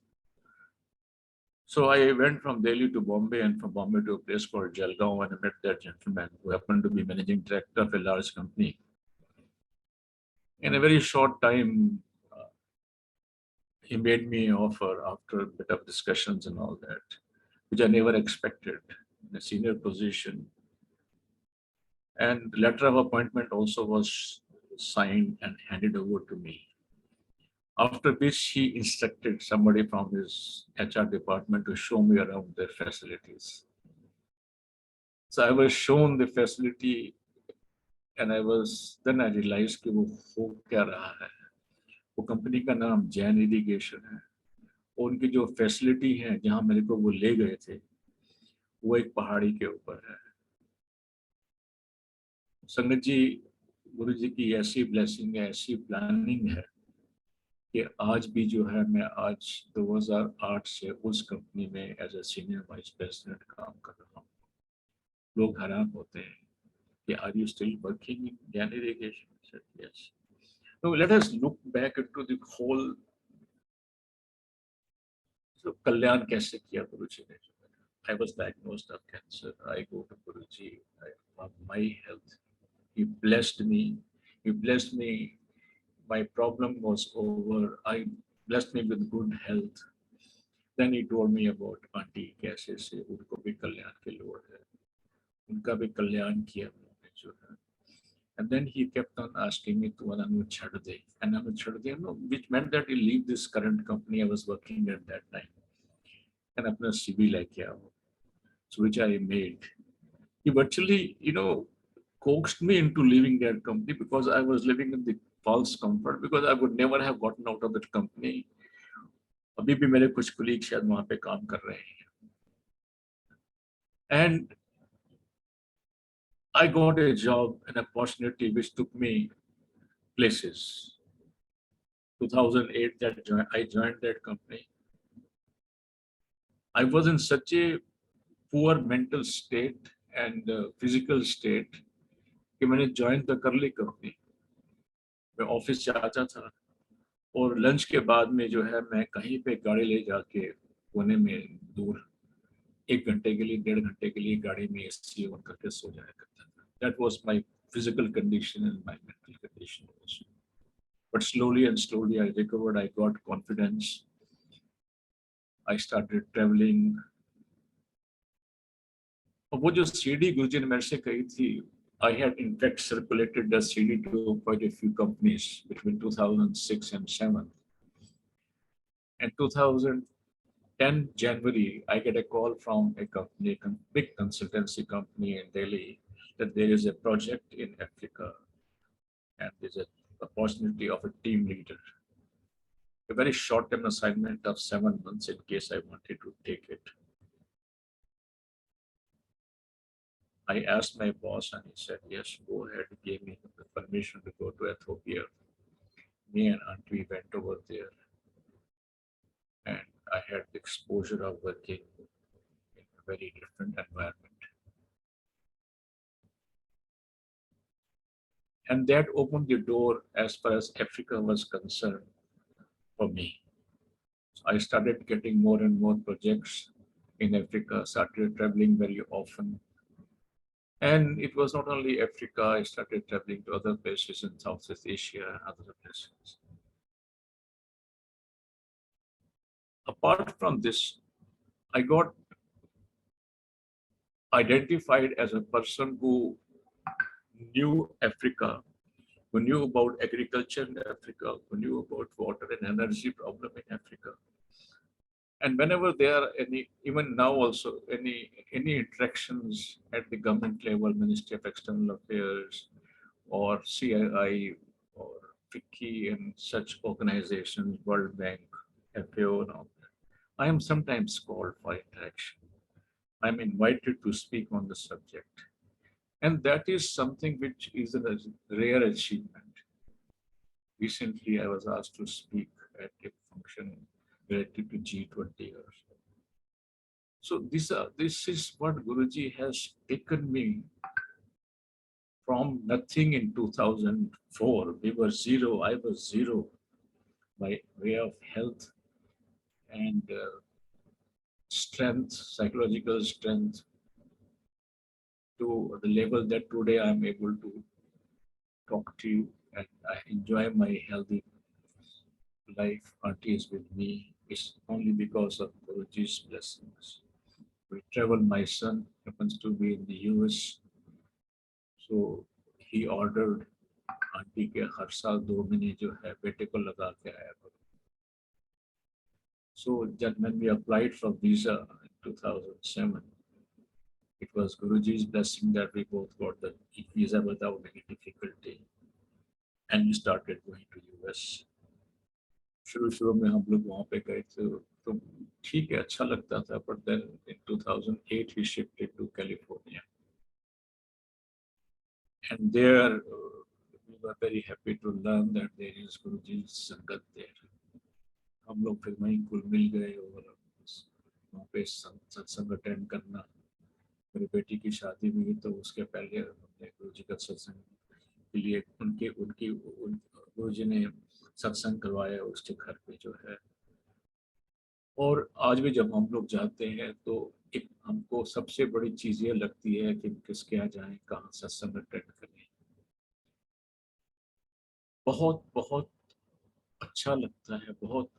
So I went from Delhi to Bombay and from Bombay to a place called Jalgaon, and I met that gentleman who happened to be managing director of a large company. In a very short time, he made me an offer after a bit of discussions and all that, which I never expected, in a senior position. And letter of appointment also was signed and handed over to me. After which he instructed somebody from his HR department to show me around their facilities. So I was shown the facility, and then I realized कि वो हो क्या रहा है. वो company का नाम Jain irrigation है, और उनकी जो फैसिलिटी है जहाँ मेरे को वो ले गए थे, वो एक पहाड़ी के ऊपर है. संगत जी, गुरु जी की ऐसी ब्लेसिंग है, ऐसी प्लानिंग है कि आज भी जो है मैं आज 2008 से उस कंपनी में as a senior vice president काम कर रहा हूँ. लोग हैरान होते हैं कि are you still working in Jain Irrigation? Yes. Now let us look back into the whole. So कल्याण कैसे किया गुरुजी ने? I was diagnosed of cancer. I go to Guruji. My health. He blessed me. He blessed me. My problem was over. I blessed me with good health. Then he told me about aunty कैसे से उनको भी कल्याण की लोड़ है, उनका भी कल्याण किया उन्होंने जो है. And then he kept on asking me to Anu chhad de, and Anu chhad de, which meant that he leave this current company I was working at that time, and apna CV leke aao. So which I made. He virtually, coaxed me into leaving that company because I was living in the false comfort, because I would never have gotten out of that company. अभी भी मेरे कुछ colleagues शायद वहाँ पे काम कर रहे हैं. And I got a job, an opportunity which took me places. 2008 I joined that company. I was in such a poor mental state and physical state कि मैंने ज्वाइन तो कर ली कंपनी. मैं ऑफिस जाता था और लंच के बाद में जो है मैं कहीं पे गाड़ी ले जाके कोने में दूर 1 घंटे के लिए 1.5 घंटे के लिए गाड़ी में एसी ऑन करके सो जाया करता था. That was my physical condition and my mental condition also. But slowly and slowly I recovered. I got confidence. I started traveling. और वो जो CD गुरुजी ने मेरे से कही थी, I had in fact circulated the CD to quite a few companies between 2006 and 7. In 2010 January, I get a call from a company, a big consultancy company in Delhi, that there is a project in Africa and there's an opportunity of a team leader. A very short-term assignment of 7 months in case I wanted to take it. I asked my boss and he said, yes, go ahead. He gave me the permission to go to Ethiopia. Me and Auntie went over there and I had the exposure of working in a very different environment. And that opened the door as far as Africa was concerned for me. So I started getting more and more projects in Africa, started traveling very often. And it was not only Africa, I started traveling to other places in Southeast Asia and other places. Apart from this, I got identified as a person who knew Africa, who knew about agriculture in Africa, who knew about water and energy problem in Africa. And whenever there are any, even now also, any interactions at the government level, Ministry of External Affairs or CII or FICCI and such organizations, World Bank, FAO and all that, I am sometimes called for interaction. I'm invited to speak on the subject. And that is something which is a rare achievement. Recently, I was asked to speak at a function related to G20 or so. So this is what Guruji has taken me from nothing in 2004. We were zero, I was zero by way of health and strength, psychological strength, to the level that today I'm able to talk to you and I enjoy my healthy life. Auntie is with me. It's only because of Guruji's blessings. We travel. My son happens to be in the US, so he ordered aunty के हर साल 2 महीने जो है बेटे को लगा के आया करो. So when we applied for visa in 2007, it was Guruji's blessing that we both got the visa without any difficulty, and we started going to US. शुरू में हम लोग वहाँ पे गए थे तो ठीक है, अच्छा लगता था, but then in 2008 we shifted to California, and there we were very happy to learn that there is Guruji's संगत there. हम लोग फिर वहीं कुल मिल गए और वहाँ पे सत्संग अटेंड करना. मेरी बेटी की शादी हुई तो उसके पहले हमने गुरुजी का सत्संग के लिए गुरुजी ने सत्संग करवाया उसके घर पे जो है. और आज भी जब हम लोग जाते हैं तो एक हमको सबसे बड़ी चीज ये लगती है कि किसके यहाँ जाएं, कहाँ सत्संग अटेंड करें. बहुत बहुत अच्छा लगता है, बहुत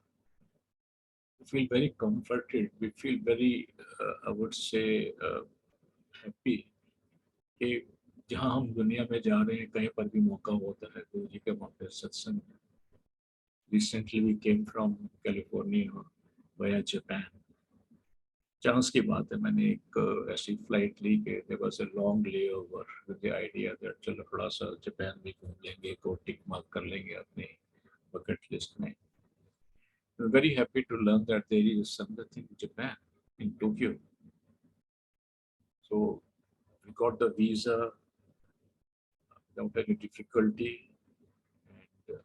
we feel very comforted, we feel very I would say happy कि जहाँ हम दुनिया में जा रहे हैं कहीं पर भी मौका होता है गुरु जी के वहाँ पे सत्संग. Recently we came from California via Japan. Chance की बात है, मैंने एक ऐसी फ्लाइट ली कि there was a long layover with the idea that चलो थोड़ा सा जापान भी घूम लेंगे, को टिक मार्क कर लेंगे अपने बकेट लिस्ट में. I'm very happy to learn that there is something in Japan, in Tokyo. So we got the visa without any difficulty and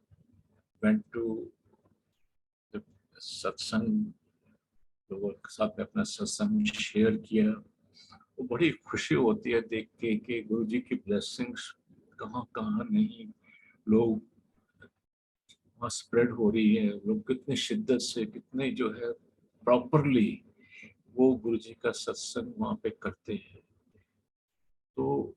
went to the satsang. लोगों के साथ में अपना सत्संग शेयर किया. वो बड़ी खुशी होती है देख के कि गुरुजी की ब्लेसिंग्स कहाँ नहीं लोग वहाँ स्प्रेड हो रही है. लोग कितने शिद्दत से, कितने जो है प्रॉपरली वो गुरुजी का सत्संग वहाँ पे करते हैं. तो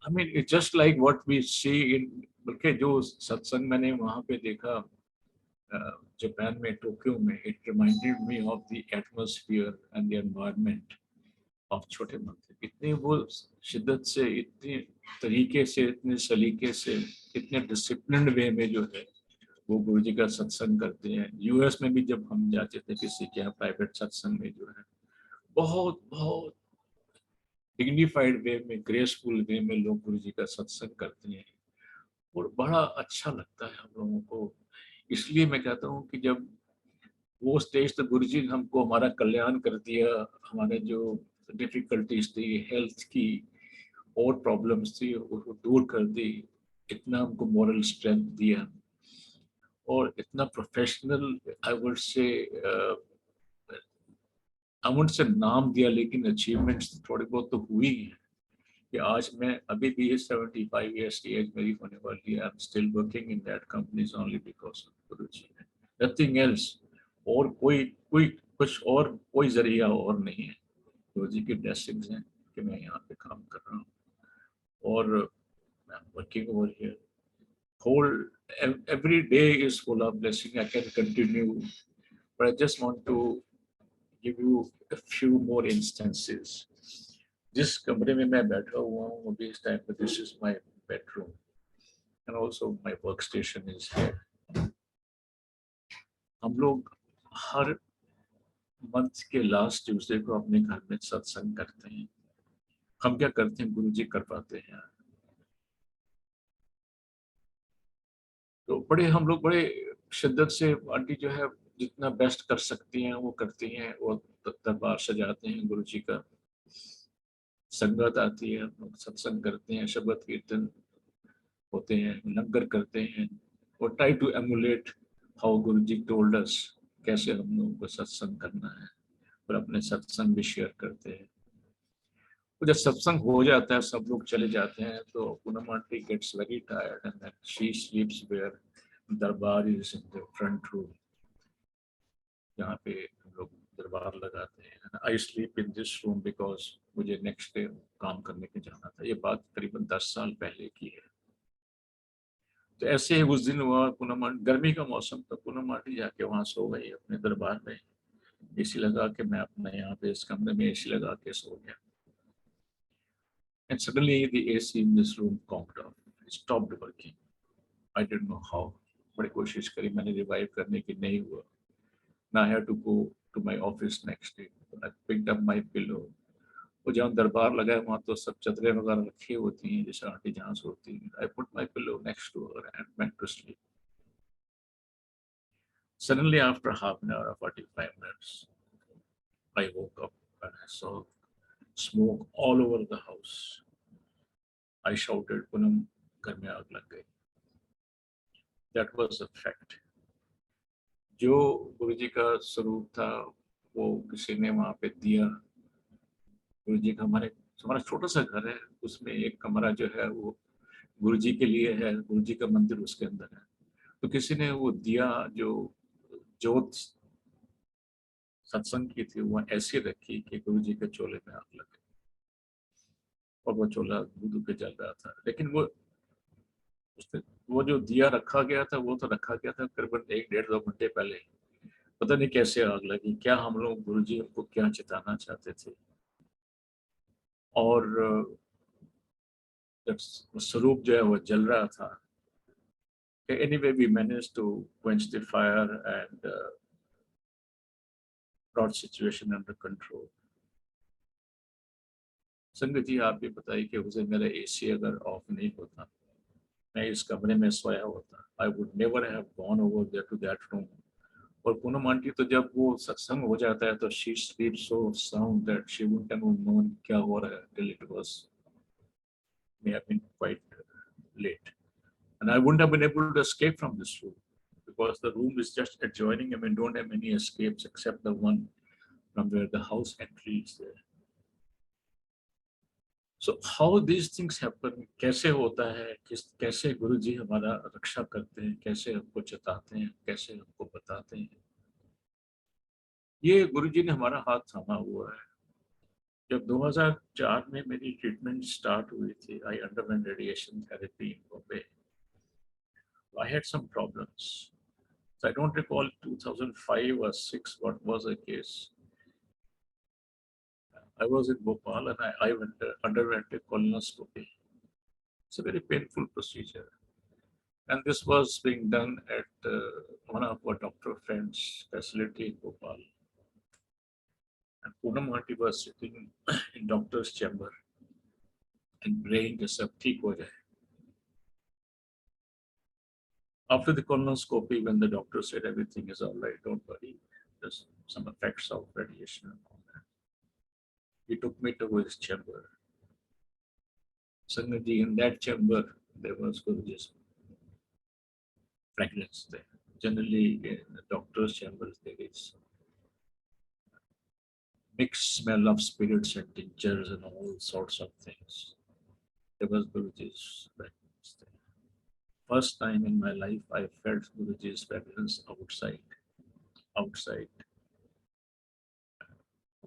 I mean it's just like what we see in, बल्कि जो सत्संग मैंने वहाँ पे देखा जापान में, टोक्यो में, it reminded me of the atmosphere and the environment of छोटे मंदिर. इतने वो शिद्दत से, इतने तरीके से, इतने सलीके से, इतने डिसिप्लिन्ड वे में जो है वो गुरुजी का सत्संग करते हैं. यूएस में भी जब हम जाते थे किसी के यहाँ प्राइवेट सत्संग में जो है बहुत बहुत डिग्निफाइड वे में, ग्रेसफुल वे में लोग गुरुजी का सत्संग करते हैं. और बड़ा अच्छा लगता है हम लोगों को। इसलिए मैं कहता हूँ कि जब वो स्टेज तो गुरु जी ने हमको हमारा कल्याण कर दिया, हमारे जो डिफिकल्टीज थी हेल्थ की और प्रॉब्लम्स थी वो दूर कर दी, इतना हमको मॉरल स्ट्रेंथ दिया और इतना प्रोफेशनल आई वुड से नाम दिया, लेकिन अचीवमेंट्स थोड़ी बहुत तो हुई हैं कि आज मैं अभी भी 75 ईयर्स की एज मेरी होने वाली है, I am still working in that companies only because of Guruji, nothing else. और कोई कोई कुछ और कोई जरिया और नहीं है, गुरुजी की ब्लेसिंग्स हैं कि मैं यहाँ पे काम कर रहा हूँ और I am working over here. whole every day is full of blessing. I can continue, but I just want to give you a few more instances. जिस कमरे में मैं बैठा हुआ हूँ अभी इस टाइम पे, this is my bedroom and also my work station is here. हम लोग हर मंथ के लास्ट ट्यूसडे को अपने घर में सत्संग करते हैं। हम क्या करते हैं, गुरुजी करवाते हैं। तो बड़े हम लोग बड़े शिद्दत से आंटी जो है जितना बेस्ट कर सकती हैं वो करती हैं, वो दरबार सजाते हैं गुरुजी का, संगत आती है, हम लोग सत्संग करते हैं, शब्द कीर्तन होते हैं, लंगर करते हैं और try to emulate how Guruji told us कैसे हम लोगों को सत्संग करना है और अपने सत्संग भी शेयर करते हैं। तो जब सत्संग हो जाता है सब लोग चले जाते हैं तो Poonam aunty gets very tired and then she sleeps where darbar is in the front room, जहाँ पे हम लोग दरबार लगाते हैं। I sleep in this room because मुझे नेक्स्ट डे काम करने के जाना था। ये बात करीबन 10 साल पहले की है। तो ऐसे ही उस दिन हुआ, पूनम गर्मी का मौसम था, पूनम आंटी जाके वहाँ सो गई अपने दरबार में, एसी लगा के। मैं अपने यहाँ पे इस कमरे में एसी लगा के सो गया। And suddenly the AC in this room conked off. It stopped working. I didn't know how. बड़ी कोशिश करी मैंने रिवाइव करने की, नहीं हुआ। Now I had to go to my office next day. I picked up my pillow. वो जहाँ दरबार लगा है वहाँ तो सब चदरें वगैरह रखी होती हैं जैसे आंटी जहाँ सोती हैं। I put my pillow next to her and went to sleep. Suddenly after half an hour or 45 minutes, I woke up and I saw smoke all over the house. I shouted, "Punam, घर में आग लग गई." That was a fact. जो गुरुजी का स्वरूप था वो किसी ने वहाँ पे दिया। गुरुजी का हमारा छोटा सा घर है, उसमें एक कमरा जो है वो गुरुजी के लिए है, गुरुजी का मंदिर उसके अंदर है। तो किसी ने वो दिया जो जोत सत्संग की थी वो ऐसी रखी कि गुरुजी के चोले में आग लग गई और वो चोला दूध पे जल रहा था। लेकिन वो जो दिया रखा गया था वो तो रखा गया था करीबन 1-1.5-2 घंटे पहले। पता नहीं कैसे आग लगी, क्या हम लोग गुरुजी हमको क्या चिताना चाहते थे। और जब स्वरूप जो है वो जल रहा था, anyway we managed to quench the fire and brought situation under control. संगत जी आप भी बताइए कि उसे मेरा एसी अगर ऑफ नहीं होता, मैं इस कमरे में सोया होता, I would never have gone over there to that room. और पूनम आंटी तो जब वो सत्संग हो जाता है तो she स्लीप्स so sound that she wouldn't have known क्या हो रहा है till it was may have been quite late, and I wouldn't have been able to escape from this room because the room is just adjoining. I mean, don't have any escapes except the one from where the house entry is there. So how these things happen, कैसे होता है, कैसे गुरु जी हमारा रक्षा करते हैं, कैसे हमको चेताते हैं, कैसे हमको बताते हैं, ये गुरु जी ने हमारा हाथ थामा हुआ है। जब 2004 में मेरी ट्रीटमेंट स्टार्ट हुई थी, I underwent radiation therapy in Bombay. I had some problems. So I don't recall 2005 or 6 what was the case. I was in Bhopal and I underwent a colonoscopy. It's a very painful procedure. And this was being done at one of our doctor friends' facility in Bhopal. And Poonam aunty was sitting in doctor's chamber and praying कि सब ठीक हो जाए। After the colonoscopy, when the doctor said everything is all right, don't worry, there's some effects of radiation and all that, he took me to his chamber. Suddenly, in that chamber, there was Guruji's fragrance there. Generally, in the doctor's chambers, there is mixed smell of spirits and tinctures and all sorts of things. There was Guruji's fragrance there. First time in my life, I felt Guruji's fragrance outside.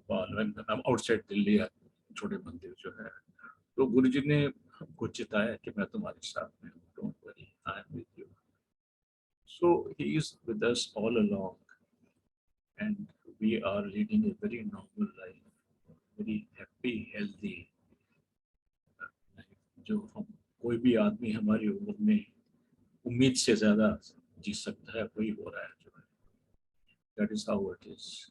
When I'm outside Delhi, छोटे मंदिर जो है, तो गुरुजी ने हमको चिताया कि मैं तुम्हारे साथ में हूँ. Don't worry, I am with you. So he is with us all along, and we are leading a very normal life, very happy, healthy life. जो हम कोई भी आदमी हमारी उम्र में उम्मीद से ज्यादा जी सकता है, वही हो रहा है जो है. That is how it is.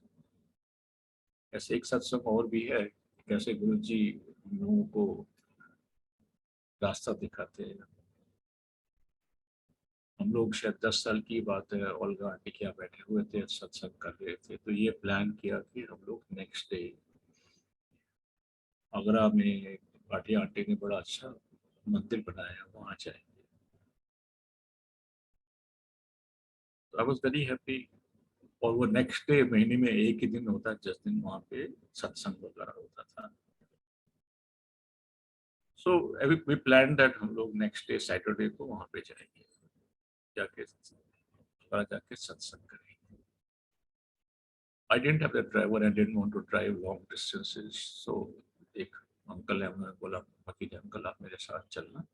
ऐसे एक सत्संग और भी है, कैसे गुरुजी लोगों को रास्ता दिखाते हैं. हम लोग शायद 10 साल की बात है, ओल्गा आंटी क्या बैठे हुए थे, सत्संग कर रहे थे, तो ये प्लान किया कि हम लोग नेक्स्ट डे आगरा में भाटिया आंटी ने बड़ा अच्छा मंदिर बनाया, वहाँ जाएंगे. तो आई वॉज वेरी हैप्पी. और वो नेक्स्ट डे महीने में एक ही दिन होता है जिस दिन वहाँ पे सत्संग वगैरह होता था. सो वी प्लान दैट हम लोग नेक्स्ट डे सैटरडे को वहाँ पे जाएंगे, जाके सत्संग करेंगे. I didn't have a driver, I didn't want to drive long distances, so एक अंकल है, उन्होंने बोला वकील अंकल आप मेरे साथ चलना.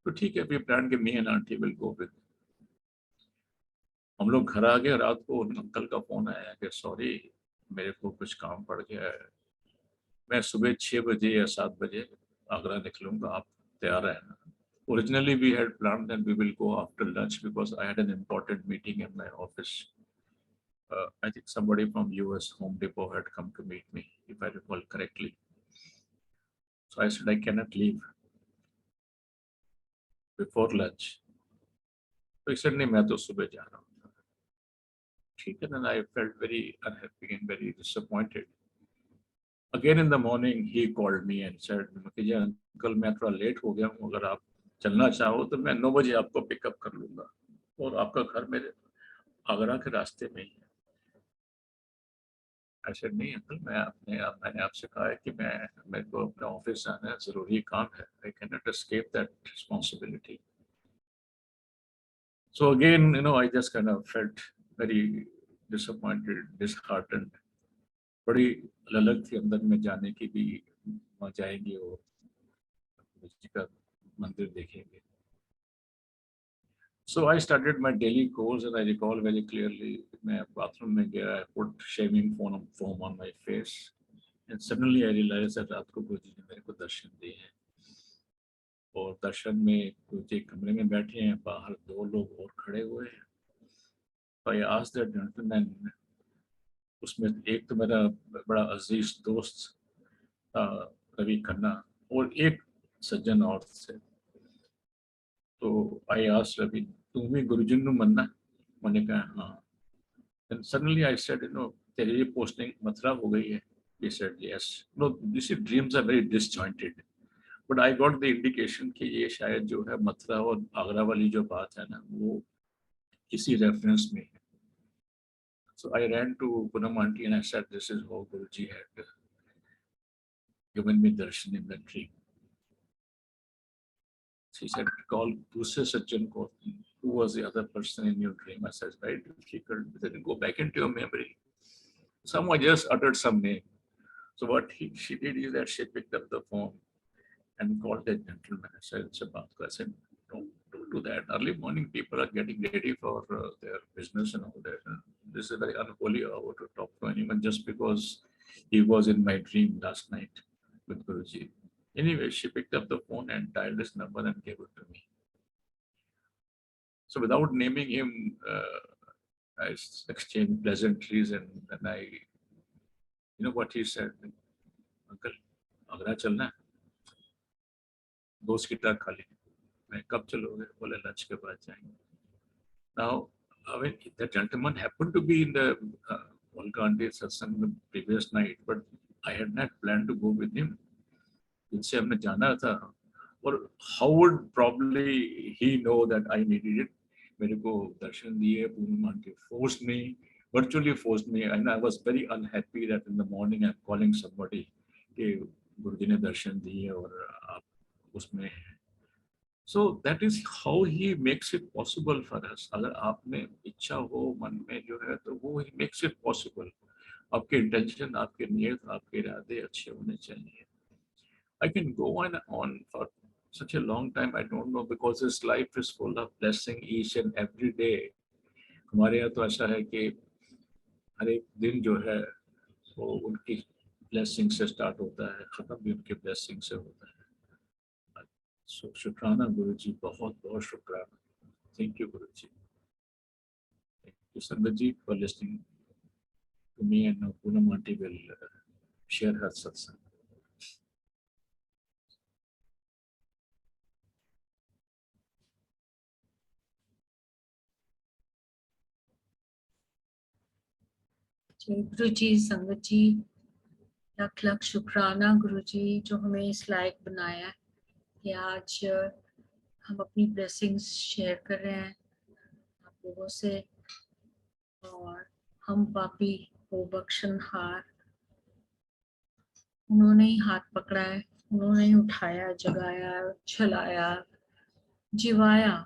तो ठीक है, वी प्लान के me and aunty will go with. हम लोग घर आ गए, रात को उन अंकल का फोन आया कि सॉरी मेरे को कुछ काम पड़ गया है, मैं सुबह 6 बजे या 7 बजे आगरा निकलूंगा, आप तैयार रहना. Originally we had planned that we will go after lunch because I had an important meeting in my office. I think somebody from US Home Depot had come to meet me, if I recall correctly. So I said I cannot leave before lunch. So he said नहीं, मैं तो सुबह जा रहा हूँ. ठीक है, then I felt very unhappy and very disappointed. Again in the morning he called me and said कि अंकल मैं थोड़ा लेट हो गया हूँ, अगर आप चलना चाहो तो मैं 9 बजे आपको पिकअप कर लूंगा और आपका घर मेरे आगरा के रास्ते में ही है. ऐसे नहीं अंकल, मैंने आपसे कहा है कि मेरे को अपने ऑफिस जाना है, जरूरी काम है. I cannot escape that responsibility. So again, I just kind of felt very disappointed, disheartened. बड़ी ललक थी अंदर में जाने की भी, वहाँ जाएंगे और गुरुजी का मंदिर देखेंगे. So I started my daily course and I recall very clearly, मैं बाथरूम में गया, I put shaving foam on my face and suddenly I realized that रात को गुरुजी ने मेरे को दर्शन दिए हैं. और दर्शन में गुरुजी कमरे में बैठे हैं, बाहर 2 लोग और खड़े हुए हैं. So I asked that gentleman, उसमें एक तो मेरा बड़ा अजीज दोस्त रवि खन्ना और एक सज्जन और थे. तो I asked रवि, तुम भी गुरुजी नु मनना? मैंने कहा हाँ. Then suddenly I said, तेरी पोस्टिंग मथुरा हो गई है. He said yes. No, you see, dreams are very disjointed. But I got the indication कि ये शायद जो है मथुरा और आगरा वाली जो बात है ना, वो किसी रेफरेंस में है. So I ran to Poonam aunty and I said, this is how Guruji had given me darshan in the dream. She said, call दूसरे सज्जन को. Who was the other person in your dream? I said, very difficult. Then go back into your memory. Someone just uttered some name. So what she did is that she picked up the phone and called that gentleman. I said, it's about. I said, don't do that. Early morning people are getting ready for their business and all that. And this is a very unholy hour to talk to anyone just because he was in my dream last night with Guruji. Anyway, she picked up the phone and dialed his number and gave it to me. So without naming him, I exchanged pleasantries and then what he said, Uncle, Agra चलना है, 2 seater खाली. मैं कब चलोगे? बोले lunch के बाद जाएंगे. Now, I mean, the gentleman happened to be in the Olga Aunty satsang the previous night, but I had not planned to go with him. जिनसे हमने जाना था, और how would probably he know that I needed it? मेरे को दर्शन दिए, Poonam aunty forced me, virtually forced me, and I was very unhappy that in the morning I'm calling somebody कि गुरुजी ने दर्शन दिए और आप उसमें हैं. So that is how he makes it possible for us. अगर आप में इच्छा हो मन में जो है तो वो he makes it possible. आपके इंटेंशन, आपके नियत, आपके इरादे अच्छे होने चाहिए. I can go on for such a long time. I don't know, because this life is full of blessing each and every day. हमारे यहाँ तो ऐसा है कि हर एक दिन जो है वो उनकी ब्लेसिंग से स्टार्ट होता है, खत्म भी उनके ब्लेसिंग से होता है. So शुक्राना गुरुजी, बहुत बहुत शुक्राना. Thank you Guruji. Thank you Sangat ji for listening to me, and now Poonam aunty will share her satsang. जय गुरु जी, संगत जी, लख लख शुक्राना गुरु जी जो हमें इस लायक बनाया कि आज हम अपनी ब्लेसिंग्स शेयर कर रहे हैं आप लोगों से. और हम पापी हो बख्शनहार, उन्होंने ही हाथ पकड़ा है, उन्होंने ही उठाया, जगाया, चलाया, जिवाया.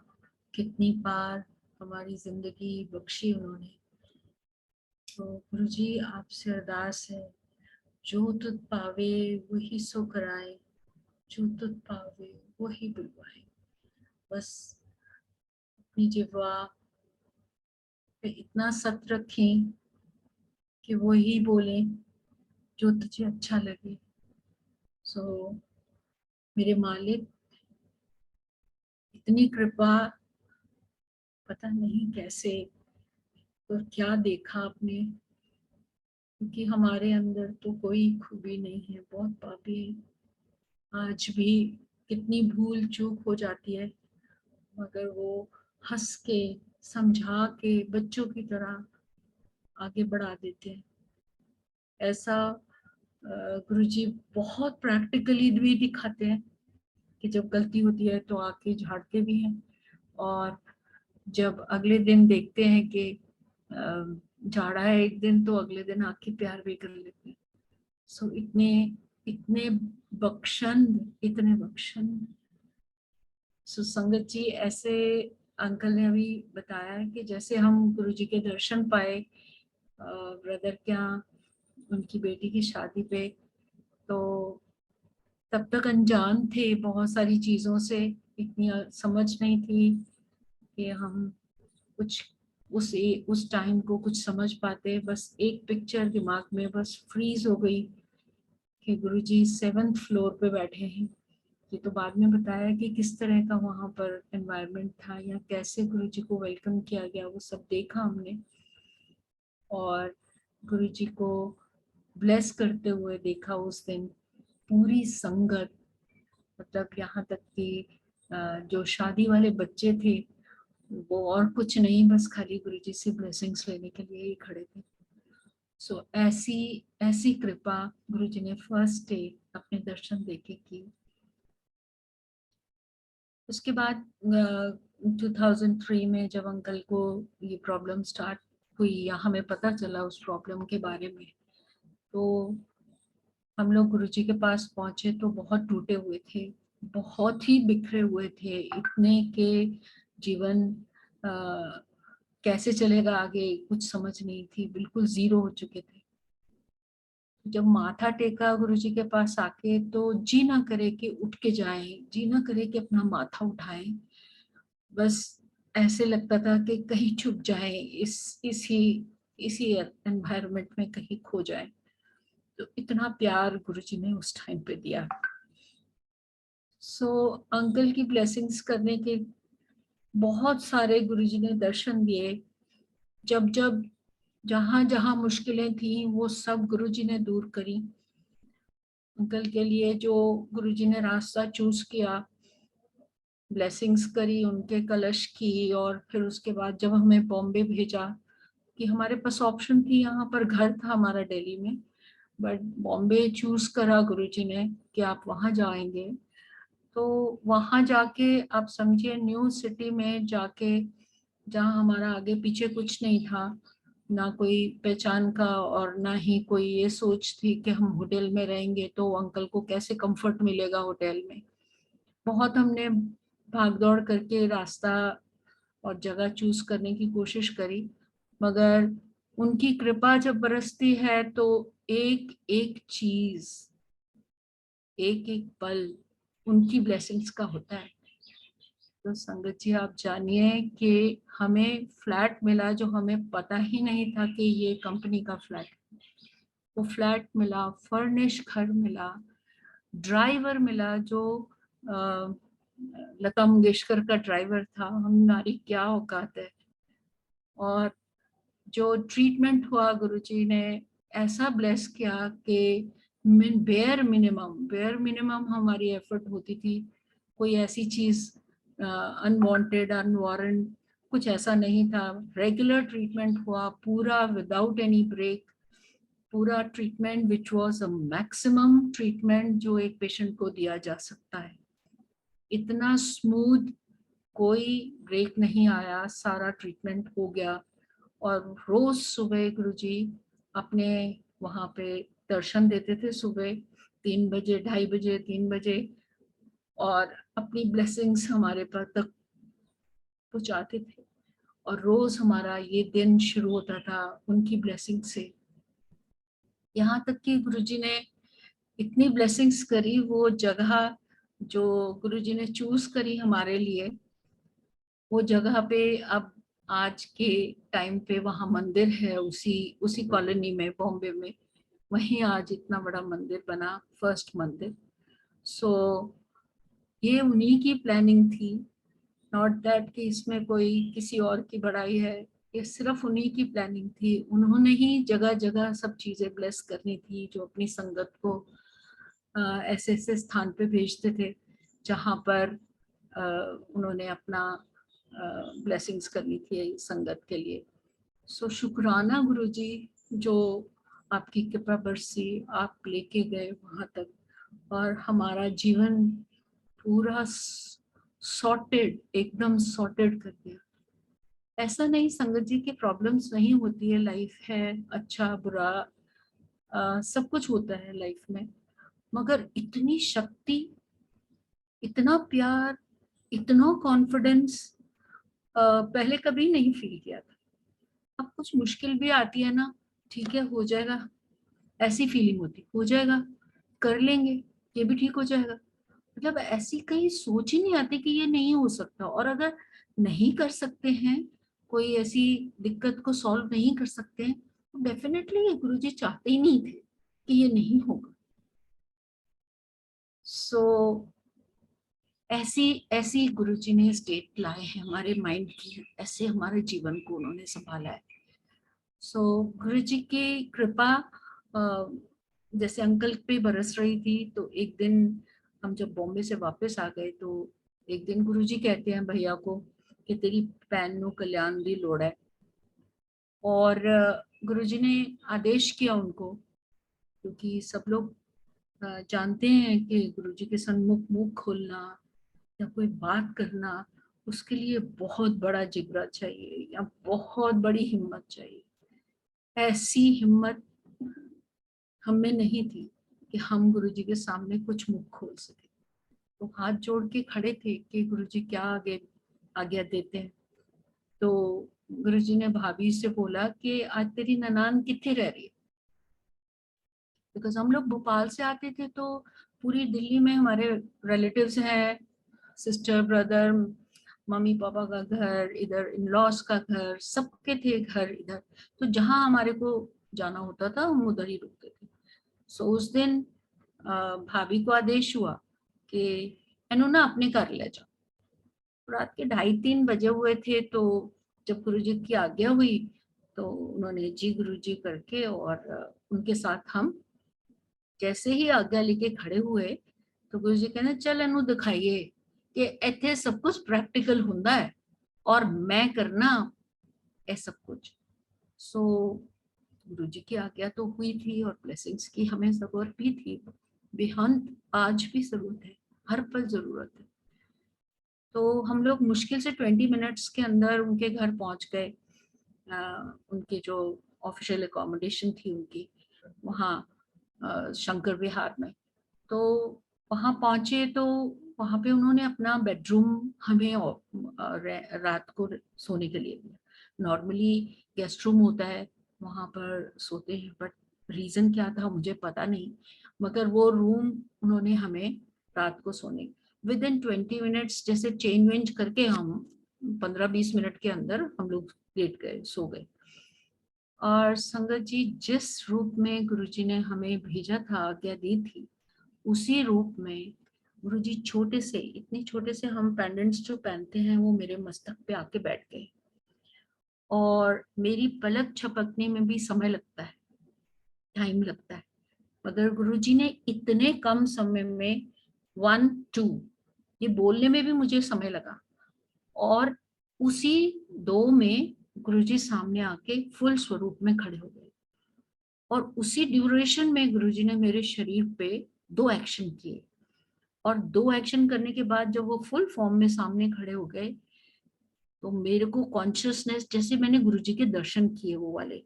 कितनी बार हमारी जिंदगी बख्शी उन्होंने. तो गुरु जी आपसे अरदास है, जो तुझ पावे वही सो कराए, जो तुझ पावे वही बुलवाए. बस अपनी जिह्वा पे इतना सत रखें कि वही बोले जो तुझे अच्छा लगे. सो मेरे मालिक, इतनी कृपा पता नहीं कैसे और क्या देखा आपने, क्योंकि हमारे अंदर तो कोई खूबी नहीं है, बहुत पापी है. आज भी कितनी भूल चूक हो जाती है, मगर वो हंस के समझा के बच्चों की तरह आगे बढ़ा देते हैं. ऐसा गुरुजी बहुत प्रैक्टिकली भी दिखाते हैं कि जब गलती होती है तो आके झाड़ते भी हैं, और जब अगले दिन देखते हैं कि झाड़ा है एक दिन, तो अगले दिन आके प्यार भी कर लेते हैं. सो इतने बख्शन. सो संगत जी, ऐसे अंकल ने अभी बताया है कि जैसे हम गुरुजी के दर्शन पाए ब्रदर के यहाँ उनकी बेटी की शादी पे, तो तब तक अनजान थे बहुत सारी चीज़ों से, इतनी समझ नहीं थी कि हम कुछ उस टाइम को कुछ समझ पाते. बस एक पिक्चर दिमाग में बस फ्रीज हो गई कि गुरुजी 7th फ्लोर पे बैठे हैं. ये तो बाद में बताया कि किस तरह का वहाँ पर एनवायरनमेंट था या कैसे गुरुजी को वेलकम किया गया, वो सब देखा हमने. और गुरुजी को ब्लेस करते हुए देखा उस दिन पूरी संगत. मतलब यहाँ तक कि जो शादी वाले बच्चे थे वो और कुछ नहीं, बस खाली गुरुजी से ब्लेसिंग्स लेने के लिए ही खड़े थे. सो ऐसी कृपा गुरुजी ने फर्स्ट डे अपने दर्शन देके की. उसके बाद 2003 में जब अंकल को ये प्रॉब्लम स्टार्ट हुई या हमें पता चला उस प्रॉब्लम के बारे में, तो हम लोग गुरुजी के पास पहुंचे तो बहुत टूटे हुए थे, बहुत ही बिखरे हुए थे. इतने के जीवन कैसे चलेगा आगे कुछ समझ नहीं थी, बिल्कुल जीरो हो चुके थे. जब माथा टेका गुरुजी के पास आके, तो जी ना करे कि उठ के जाएं, जी ना करे कि अपना माथा उठाएं. बस ऐसे लगता था कि कहीं छुप जाएं, इसी एनवायरनमेंट में कहीं खो जाएं. तो इतना प्यार गुरुजी ने उस टाइम पे दिया. सो अंकल की ब्लेसिंग्स करने के बहुत सारे गुरुजी ने दर्शन दिए. जब जहाँ जहाँ मुश्किलें थी वो सब गुरुजी ने दूर करी. अंकल के लिए जो गुरुजी ने रास्ता चूज किया ब्लेसिंग्स करी उनके कलश की, और फिर उसके बाद जब हमें बॉम्बे भेजा, कि हमारे पास ऑप्शन थी, यहाँ पर घर था हमारा दिल्ली में, बट बॉम्बे चूज करा गुरुजी ने कि आप वहाँ जाएंगे। तो वहाँ जाके आप समझिए न्यू सिटी में जाके, जहाँ हमारा आगे पीछे कुछ नहीं था, ना कोई पहचान का और ना ही कोई ये सोच थी कि हम होटल में रहेंगे तो अंकल को कैसे कंफर्ट मिलेगा होटल में। बहुत हमने भागदौड़ करके रास्ता और जगह चूज करने की कोशिश करी, मगर उनकी कृपा जब बरसती है तो एक एक चीज, एक एक पल उनकी ब्लेसिंग्स का होता है। तो संगत जी आप जानिए कि हमें फ्लैट मिला जो हमें पता ही नहीं था कि ये कंपनी का फ्लैट, वो फ्लैट मिला, फर्निश घर मिला, ड्राइवर मिला जो लता मंगेशकर का ड्राइवर था, हमारी क्या औकात है। और जो ट्रीटमेंट हुआ गुरुजी ने ऐसा ब्लेस किया कि बेयर मिनिमम हमारी एफर्ट होती थी, कोई ऐसी चीज अनवांटेड अनवारंट कुछ ऐसा नहीं था। रेगुलर ट्रीटमेंट हुआ पूरा विदाउट एनी ब्रेक, पूरा treatment which was a maximum treatment जो एक पेशेंट को दिया जा सकता है। इतना स्मूथ, कोई ब्रेक नहीं आया, सारा ट्रीटमेंट हो गया। और रोज सुबह गुरुजी अपने वहाँ पे दर्शन देते थे, सुबह 3 बजे, 2:30 बजे, 3 बजे, और अपनी ब्लेसिंग्स हमारे पर तक पहुँचाते थे। और रोज हमारा ये दिन शुरू होता था उनकी ब्लेसिंग से। यहाँ तक कि गुरुजी ने इतनी ब्लेसिंग्स करी, वो जगह जो गुरुजी ने चूज करी हमारे लिए, वो जगह पे अब आज के टाइम पे वहाँ मंदिर है, उसी कॉलोनी में बॉम्बे में, वहीं आज इतना बड़ा मंदिर बना, फर्स्ट मंदिर। सो ये उन्हीं की प्लानिंग थी, नॉट दैट कि इसमें कोई किसी और की बड़ाई है, ये सिर्फ उन्हीं की प्लानिंग थी। उन्होंने ही जगह जगह सब चीजें ब्लेस करनी थी, जो अपनी संगत को ऐसे ऐसे स्थान पे भेजते थे जहाँ पर उन्होंने अपना ब्लेसिंग्स करनी थी संगत के लिए। सो शुक्राना गुरुजी जो आपकी कृपा बरसी, आप लेके गए वहाँ तक, और हमारा जीवन पूरा सॉर्टेड, एकदम सॉर्टेड कर दिया। ऐसा नहीं संगत जी की प्रॉब्लम्स नहीं होती है, लाइफ है, अच्छा बुरा सब कुछ होता है लाइफ में, मगर इतनी शक्ति, इतना प्यार, इतना कॉन्फिडेंस पहले कभी नहीं फील किया था। अब कुछ मुश्किल भी आती है ना, ठीक है हो जाएगा, ऐसी फीलिंग होती, हो जाएगा, कर लेंगे, ये भी ठीक हो जाएगा। मतलब ऐसी कहीं सोच ही नहीं आती कि ये नहीं हो सकता। और अगर नहीं कर सकते हैं, कोई ऐसी दिक्कत को सॉल्व नहीं कर सकते हैं, तो डेफिनेटली ये गुरुजी चाहते ही नहीं थे कि ये नहीं होगा। सो ऐसी ऐसी गुरुजी ने स्टेट लाए हैं हमारे माइंड की, ऐसे हमारे जीवन को उन्होंने संभाला है। सो गुरुजी की कृपा जैसे अंकल पे बरस रही थी, तो एक दिन हम जब बॉम्बे से वापस आ गए, तो एक दिन गुरुजी कहते हैं भैया को कि तेरी भैन नु कल्याण दी लोड़ है। और गुरुजी ने आदेश किया उनको, क्योंकि सब लोग जानते हैं कि गुरुजी के सन्मुख मुंह खोलना या कोई बात करना, उसके लिए बहुत बड़ा जिगरा चाहिए या बहुत बड़ी हिम्मत चाहिए। ऐसी हिम्मत हमें नहीं थी कि हम गुरुजी के सामने कुछ मुंह खोल सके। तो हाथ जोड़ के खड़े थे कि गुरुजी क्या आगे आज्ञा देते हैं। तो गुरुजी ने भाभी से बोला कि आज तेरी ननान कितने रह रही है, बिकॉज हम लोग भोपाल से आते थे, तो पूरी दिल्ली में हमारे रिलेटिव्स हैं, सिस्टर ब्रदर, मम्मी पापा का घर इधर, इन लॉस का घर, सबके थे घर इधर। तो जहाँ हमारे को जाना होता था हम उधर ही रुकते थे। सो उस दिन भाभी को आदेश हुआ कि एनु ना अपने घर ले जाओ। रात के 2:30-3 बजे हुए थे, तो जब गुरुजी की आज्ञा हुई तो उन्होंने जी गुरुजी करके, और उनके साथ हम जैसे ही आज्ञा लेके खड़े हुए, तो गुरुजी कहने चल एनु दिखाइए कि ਇੱਥੇ सब कुछ प्रैक्टिकल ਹੁੰਦਾ है और मैं करना ये सब कुछ। सो गुरु जी की आज्ञा तो हुई थी और ब्लेसिंग्स की हमें जरूरत भी थी, बेहद आज भी जरूरत है, हर पल जरूरत है। तो हम लोग मुश्किल से 20 मिनट्स के अंदर उनके घर पहुंच गए। उनके जो ऑफिशियल एकोमोडेशन थी उनकी वहाँ शंकर विहार में, तो वहाँ पहुंचे तो वहाँ पे उन्होंने अपना बेडरूम हमें रात को सोने के लिए दिया। नॉर्मली गेस्ट रूम होता है वहाँ पर सोते हैं, बट रीजन क्या था मुझे पता नहीं, मगर वो रूम उन्होंने हमें रात को सोने विद इन 20 मिनट्स जैसे चेंज वेंज करके हम 15-20 मिनट के अंदर हम लोग लेट गए, सो गए। और संगत जी जिस रूप में गुरुजी ने हमें भेजा था, आज्ञा दी थी, उसी रूप में गुरुजी छोटे से, इतने छोटे से हम पेंडेंट्स जो पहनते हैं वो मेरे मस्तक पे आके बैठ गए। और मेरी पलक झपकने में भी समय लगता है, टाइम लगता है, मगर गुरुजी ने इतने कम समय में 1 2 ये बोलने में भी मुझे समय लगा, और उसी 2 में गुरुजी सामने आके फुल स्वरूप में खड़े हो गए। और उसी ड्यूरेशन में गुरुजी ने मेरे शरीर पे 2 एक्शन किए, और 2 एक्शन करने के बाद जब वो फुल फॉर्म में सामने खड़े हो गए तो मेरे को कॉन्शियसनेस, जैसे मैंने गुरुजी के दर्शन किए वो वाले,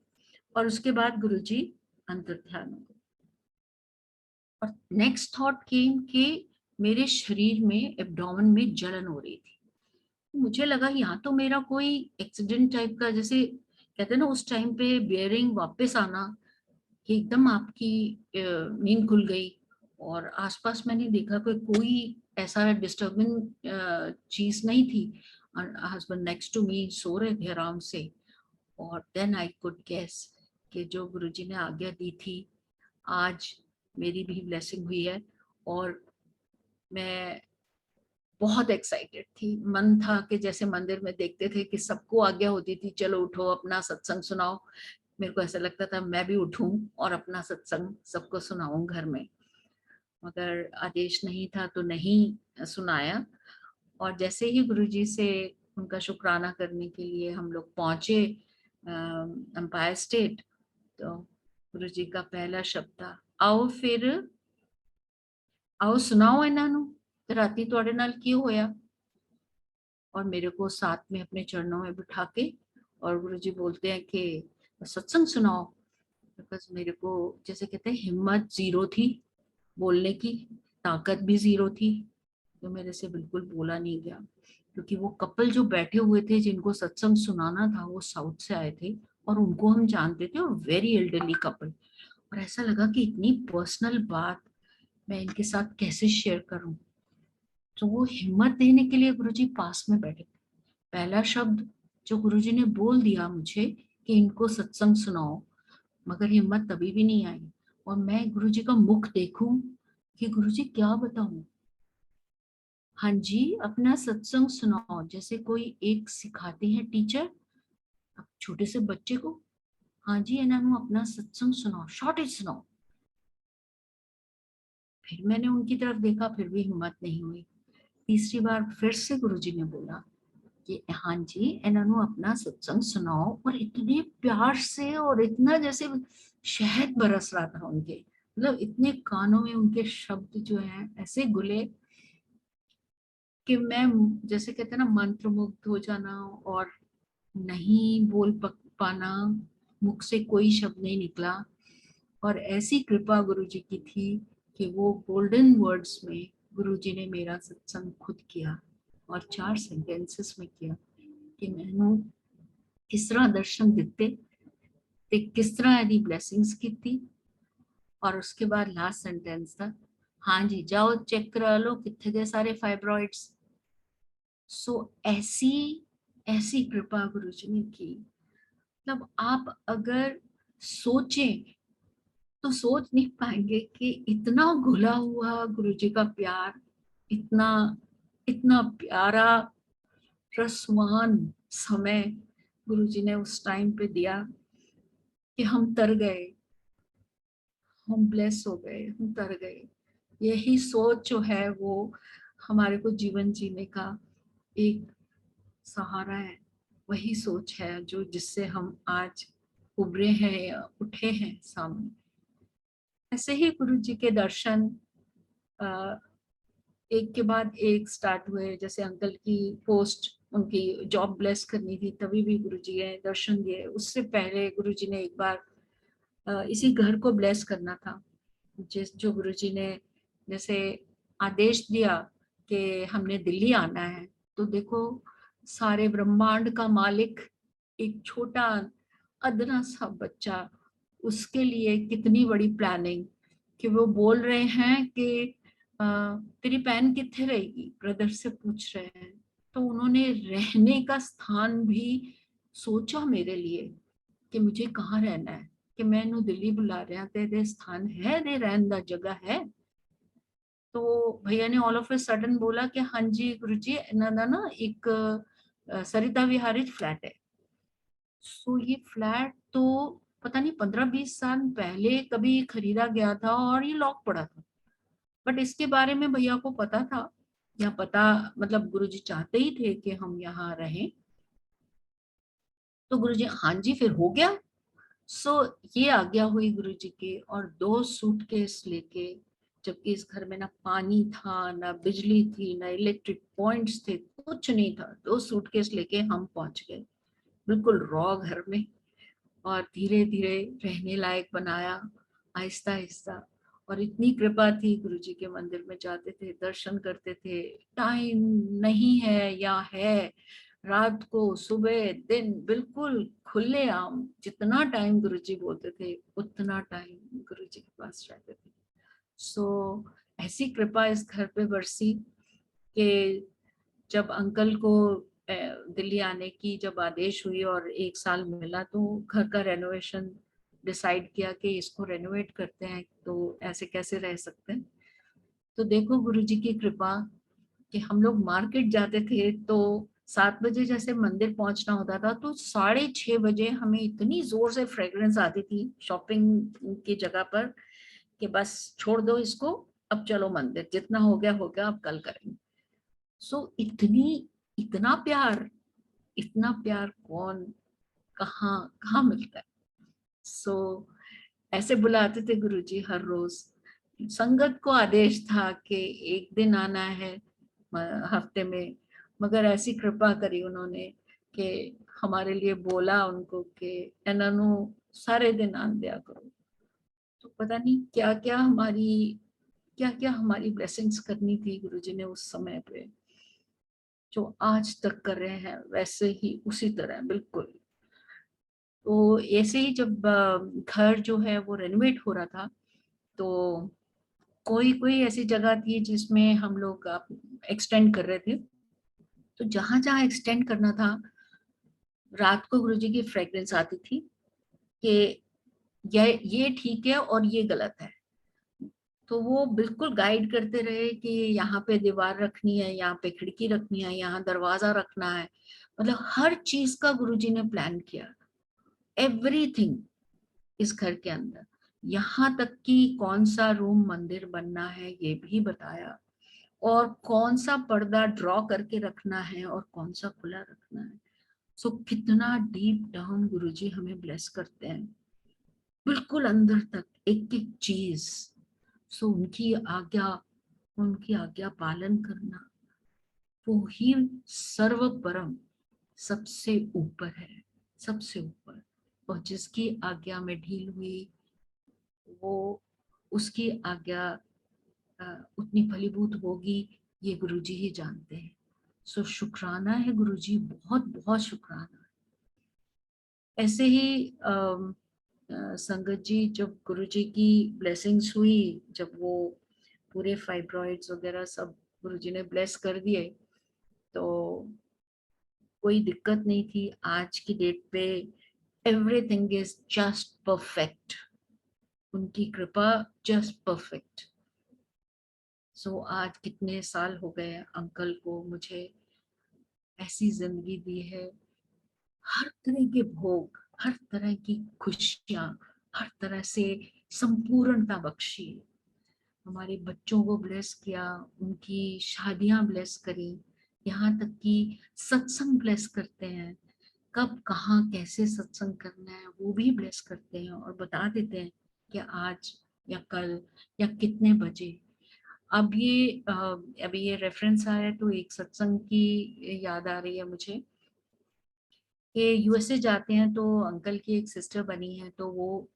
और उसके बाद गुरुजी अंतर्ध्यान हो गए। और नेक्स्ट थॉट केम कि मेरे शरीर में एब्डोमेन में जलन हो रही थी। मुझे लगा यहाँ तो मेरा कोई एक्सीडेंट टाइप का, जैसे कहते हैं ना उस टाइम पे बियरिंग वापस आना, कि एकदम आपकी नींद खुल गई और आसपास मैंने देखा कोई ऐसा डिस्टर्बिंग चीज नहीं थी। हस्बैंड नेक्स्ट टू मी सो रहे थे आराम से, और देन आई कुड गेस कि जो गुरुजी ने आज्ञा दी थी आज मेरी भी ब्लेसिंग हुई है। और मैं बहुत एक्साइटेड थी, मन था कि जैसे मंदिर में देखते थे कि सबको आज्ञा होती थी चलो उठो अपना सत्संग सुनाओ, मेरे को ऐसा लगता था मैं भी उठूं और अपना सत्संग सबको सुनाऊं घर में, मगर आदेश नहीं था तो नहीं सुनाया। और जैसे ही गुरुजी से उनका शुक्राना करने के लिए हम लोग पहुंचे एम्पायर स्टेट, तो गुरुजी का पहला शब्द था आओ फिर आओ सुनाओ इन्हों राती तुहाडे नाल की होया। और मेरे को साथ में अपने चरणों में बिठा के और गुरुजी बोलते हैं कि सत्संग सुनाओ। बिकॉज मेरे को जैसे कहते हैं हिम्मत जीरो थी, बोलने की ताकत भी जीरो थी, तो मेरे से बिल्कुल बोला नहीं गया। क्योंकि वो कपल जो बैठे हुए थे जिनको सत्संग सुनाना था वो साउथ से आए थे और उनको हम जानते थे, और वेरी एल्डरली कपल, और ऐसा लगा कि इतनी पर्सनल बात मैं इनके साथ कैसे शेयर करूं। तो वो हिम्मत देने के लिए गुरुजी पास में बैठे। पहला शब्द जो गुरुजी ने बोल दिया मुझे कि इनको सत्संग सुनाओ, मगर हिम्मत तभी भी नहीं आई। और मैं गुरुजी का मुख देखूं कि गुरुजी क्या बताऊं। हाँ जी, अपना सत्संग सुनाओ, जैसे कोई एक सिखाते हैं टीचर छोटे से बच्चे को, हाँ जी इन्हों अपना सत्संग सुनाओ, शॉर्टेज सुनाओ। फिर मैंने उनकी तरफ देखा, फिर भी हिम्मत नहीं हुई। तीसरी बार फिर से गुरुजी ने बोला कि हाँ जी इन्हों अपना सत्संग सुनाओ, और इतने प्यार से और इतना जैसे शहद बरस रहा था उनके, मतलब इतने कानों में उनके शब्द जो हैं ऐसे घुले कि मैं जैसे कहते हैं ना मंत्रमुग्ध हो जाना और नहीं बोल पाना, मुख से कोई शब्द नहीं निकला। और ऐसी कृपा गुरुजी की थी कि वो गोल्डन वर्ड्स में गुरुजी ने मेरा सत्संग खुद किया, और 4 सेंटेंसेस में किया कि मैनू किस तरह दर्शन दिते ते किस तरह एदी ब्लेसिंग्स की। और उसके बाद लास्ट सेंटेंस था हाँ जी जाओ चेक करा लो कितने गए सारे फाइब्रॉइड्स। सो ऐसी ऐसी कृपा गुरुजी ने की। मतलब आप अगर सोचें तो सोच नहीं पाएंगे कि इतना घुला हुआ गुरुजी का प्यार, इतना इतना प्यारा रसवान समय गुरुजी ने उस टाइम पे दिया कि हम तर गए, हम ब्लेस हो गए, हम तर गए। यही सोच जो है वो हमारे को जीवन जीने का एक सहारा है, वही सोच है जो जिससे हम आज उभरे हैं या उठे हैं सामने। ऐसे ही गुरु जी के दर्शन एक के बाद एक स्टार्ट हुए। जैसे अंकल की पोस्ट, उनकी जॉब ब्लेस करनी थी, तभी भी गुरुजी ने दर्शन दिए। उससे पहले गुरुजी ने एक बार इसी घर को ब्लेस करना था, जो गुरुजी ने जैसे आदेश दिया कि हमने दिल्ली आना है, तो देखो सारे ब्रह्मांड का मालिक एक छोटा अदना सा बच्चा, उसके लिए कितनी बड़ी प्लानिंग कि वो बोल रहे हैं कि तेरी बहन कितने रहेगी, ब्रदर से पूछ रहे हैं। तो उन्होंने रहने का स्थान भी सोचा मेरे लिए कि मुझे कहाँ रहना है, कि मैनू दिल्ली बुला रहे हैं, तेरे स्थान है, दे रहने का जगह है। तो भैया ने ऑल ऑफ ए सडन बोला कि हाँ जी गुरुजी, इन्हों का ना एक सरिता विहार फ्लैट है। सो ये फ्लैट तो पता नहीं 15-20 साल पहले कभी खरीदा गया था और ये लॉक पड़ा था, बट इसके बारे में भैया को पता था, या पता मतलब गुरुजी चाहते ही थे कि हम यहाँ रहें। तो गुरुजी हाँ जी फिर हो गया। सो ये आज्ञा हुई गुरुजी की, और 2 सूटकेस लेके, जबकि इस घर में ना पानी था, ना बिजली थी, ना इलेक्ट्रिक पॉइंट्स थे, कुछ नहीं था, 2 सूटकेस लेके हम पहुंच गए बिल्कुल रॉ घर में, और धीरे धीरे रहने लायक बनाया, आहिस्ता आहिस्ता। और इतनी कृपा थी, गुरुजी के मंदिर में जाते थे, दर्शन करते थे, टाइम नहीं है या है, रात को सुबह दिन बिल्कुल खुले आम, जितना टाइम गुरुजी बोलते थे उतना टाइम गुरुजी के पास रहते थे। सो ऐसी कृपा इस घर पे बरसी कि जब अंकल को दिल्ली आने की जब आदेश हुई और 1 साल मिला, तो घर का रेनोवेशन डिसाइड किया कि इसको रेनोवेट करते हैं, तो ऐसे कैसे रह सकते हैं। तो देखो गुरुजी की कृपा कि हम लोग मार्केट जाते थे तो 7 बजे जैसे मंदिर पहुंचना होता था, तो 6:30 बजे हमें इतनी जोर से फ्रेग्रेंस आती थी शॉपिंग की जगह पर कि बस छोड़ दो इसको, अब चलो मंदिर, जितना हो गया, अब कल करेंगे। सो इतना प्यार कौन कहाँ कहाँ मिलता है। सो ऐसे बुलाते थे गुरुजी हर रोज। संगत को आदेश था कि एक दिन आना है हफ्ते में, मगर ऐसी कृपा करी उन्होंने कि हमारे लिए बोला उनको कि एनानु सारे दिन आन दिया करो। तो पता नहीं क्या क्या हमारी ब्लेसिंग्स करनी थी गुरुजी ने उस समय पे, जो आज तक कर रहे हैं वैसे ही उसी तरह बिल्कुल। तो ऐसे ही जब घर जो है वो रेनोवेट हो रहा था, तो कोई कोई ऐसी जगह थी जिसमें हम लोग एक्सटेंड कर रहे थे, तो जहां जहां एक्सटेंड करना था, रात को गुरुजी की फ्रेग्रेंस आती थी कि ये ठीक है और ये गलत है। तो वो बिल्कुल गाइड करते रहे कि यहाँ पे दीवार रखनी है, यहाँ पे खिड़की रखनी है, यहाँ दरवाजा रखना है, मतलब हर चीज का गुरुजी ने प्लान किया, एवरीथिंग इस घर के अंदर, यहाँ तक कि कौन सा रूम मंदिर बनना है ये भी बताया, और कौन सा पर्दा ड्रॉ करके रखना है और कौन सा खुला रखना है। सो कितना डीप डाउन गुरुजी हमें ब्लेस करते हैं, बिल्कुल अंदर तक एक एक चीज। सो उनकी आज्ञा पालन करना, वो ही सर्व परम, सबसे ऊपर है, सबसे ऊपर। और जिसकी आज्ञा में ढील हुई, वो उसकी आज्ञा उतनी फलीभूत होगी, ये गुरुजी ही जानते हैं। सो शुक्राना है गुरुजी, बहुत बहुत शुक्राना। ऐसे ही संगत जी, जब गुरुजी की ब्लेसिंग्स हुई, जब वो पूरे फाइब्रॉइड्स वगैरह सब गुरुजी ने ब्लेस कर दिए, तो कोई दिक्कत नहीं थी। आज की डेट पे एवरीथिंग इज जस्ट परफेक्ट, उनकी कृपा जस्ट परफेक्ट। सो आज कितने साल हो गए अंकल को मुझे ऐसी जिंदगी दी है, हर तरह के भोग, हर तरह की खुशियां, हर तरह से संपूर्णता बख्शी। हमारे बच्चों को ब्लेस किया, उनकी शादियां ब्लेस करी, यहाँ तक कि सत्संग ब्लेस करते हैं। कब कहाँ कैसे सत्संग करना है वो भी ब्लेस करते हैं और बता देते हैं कि आज या कल या कितने बजे। अभी ये रेफरेंस आया तो एक सत्संग की याद आ रही है मुझे कि यूएसए जाते हैं तो अंकल की एक सिस्टर बनी है, तो वो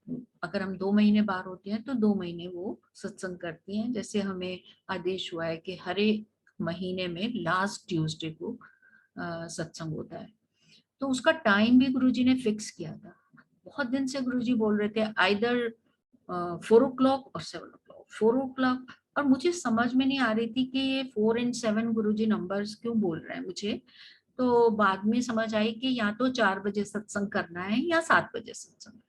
अगर हम 2 महीने बाहर होते हैं तो 2 महीने वो सत्संग करती हैं। जैसे हमें आदेश हुआ है कि हर एक महीने में लास्ट ट्यूसडे को सत्संग होता है, तो उसका टाइम भी गुरुजी ने फिक्स किया था। बहुत दिन से गुरुजी बोल रहे थे आइदर 4 o'clock और 7 o'clock, 4 o'clock। और मुझे समझ में नहीं आ रही थी कि ये 4 and 7 गुरुजी नंबर्स क्यों बोल रहे हैं मुझे। तो बाद में समझ आई कि या तो 4 बजे सत्संग करना है या 7 बजे सत्संग।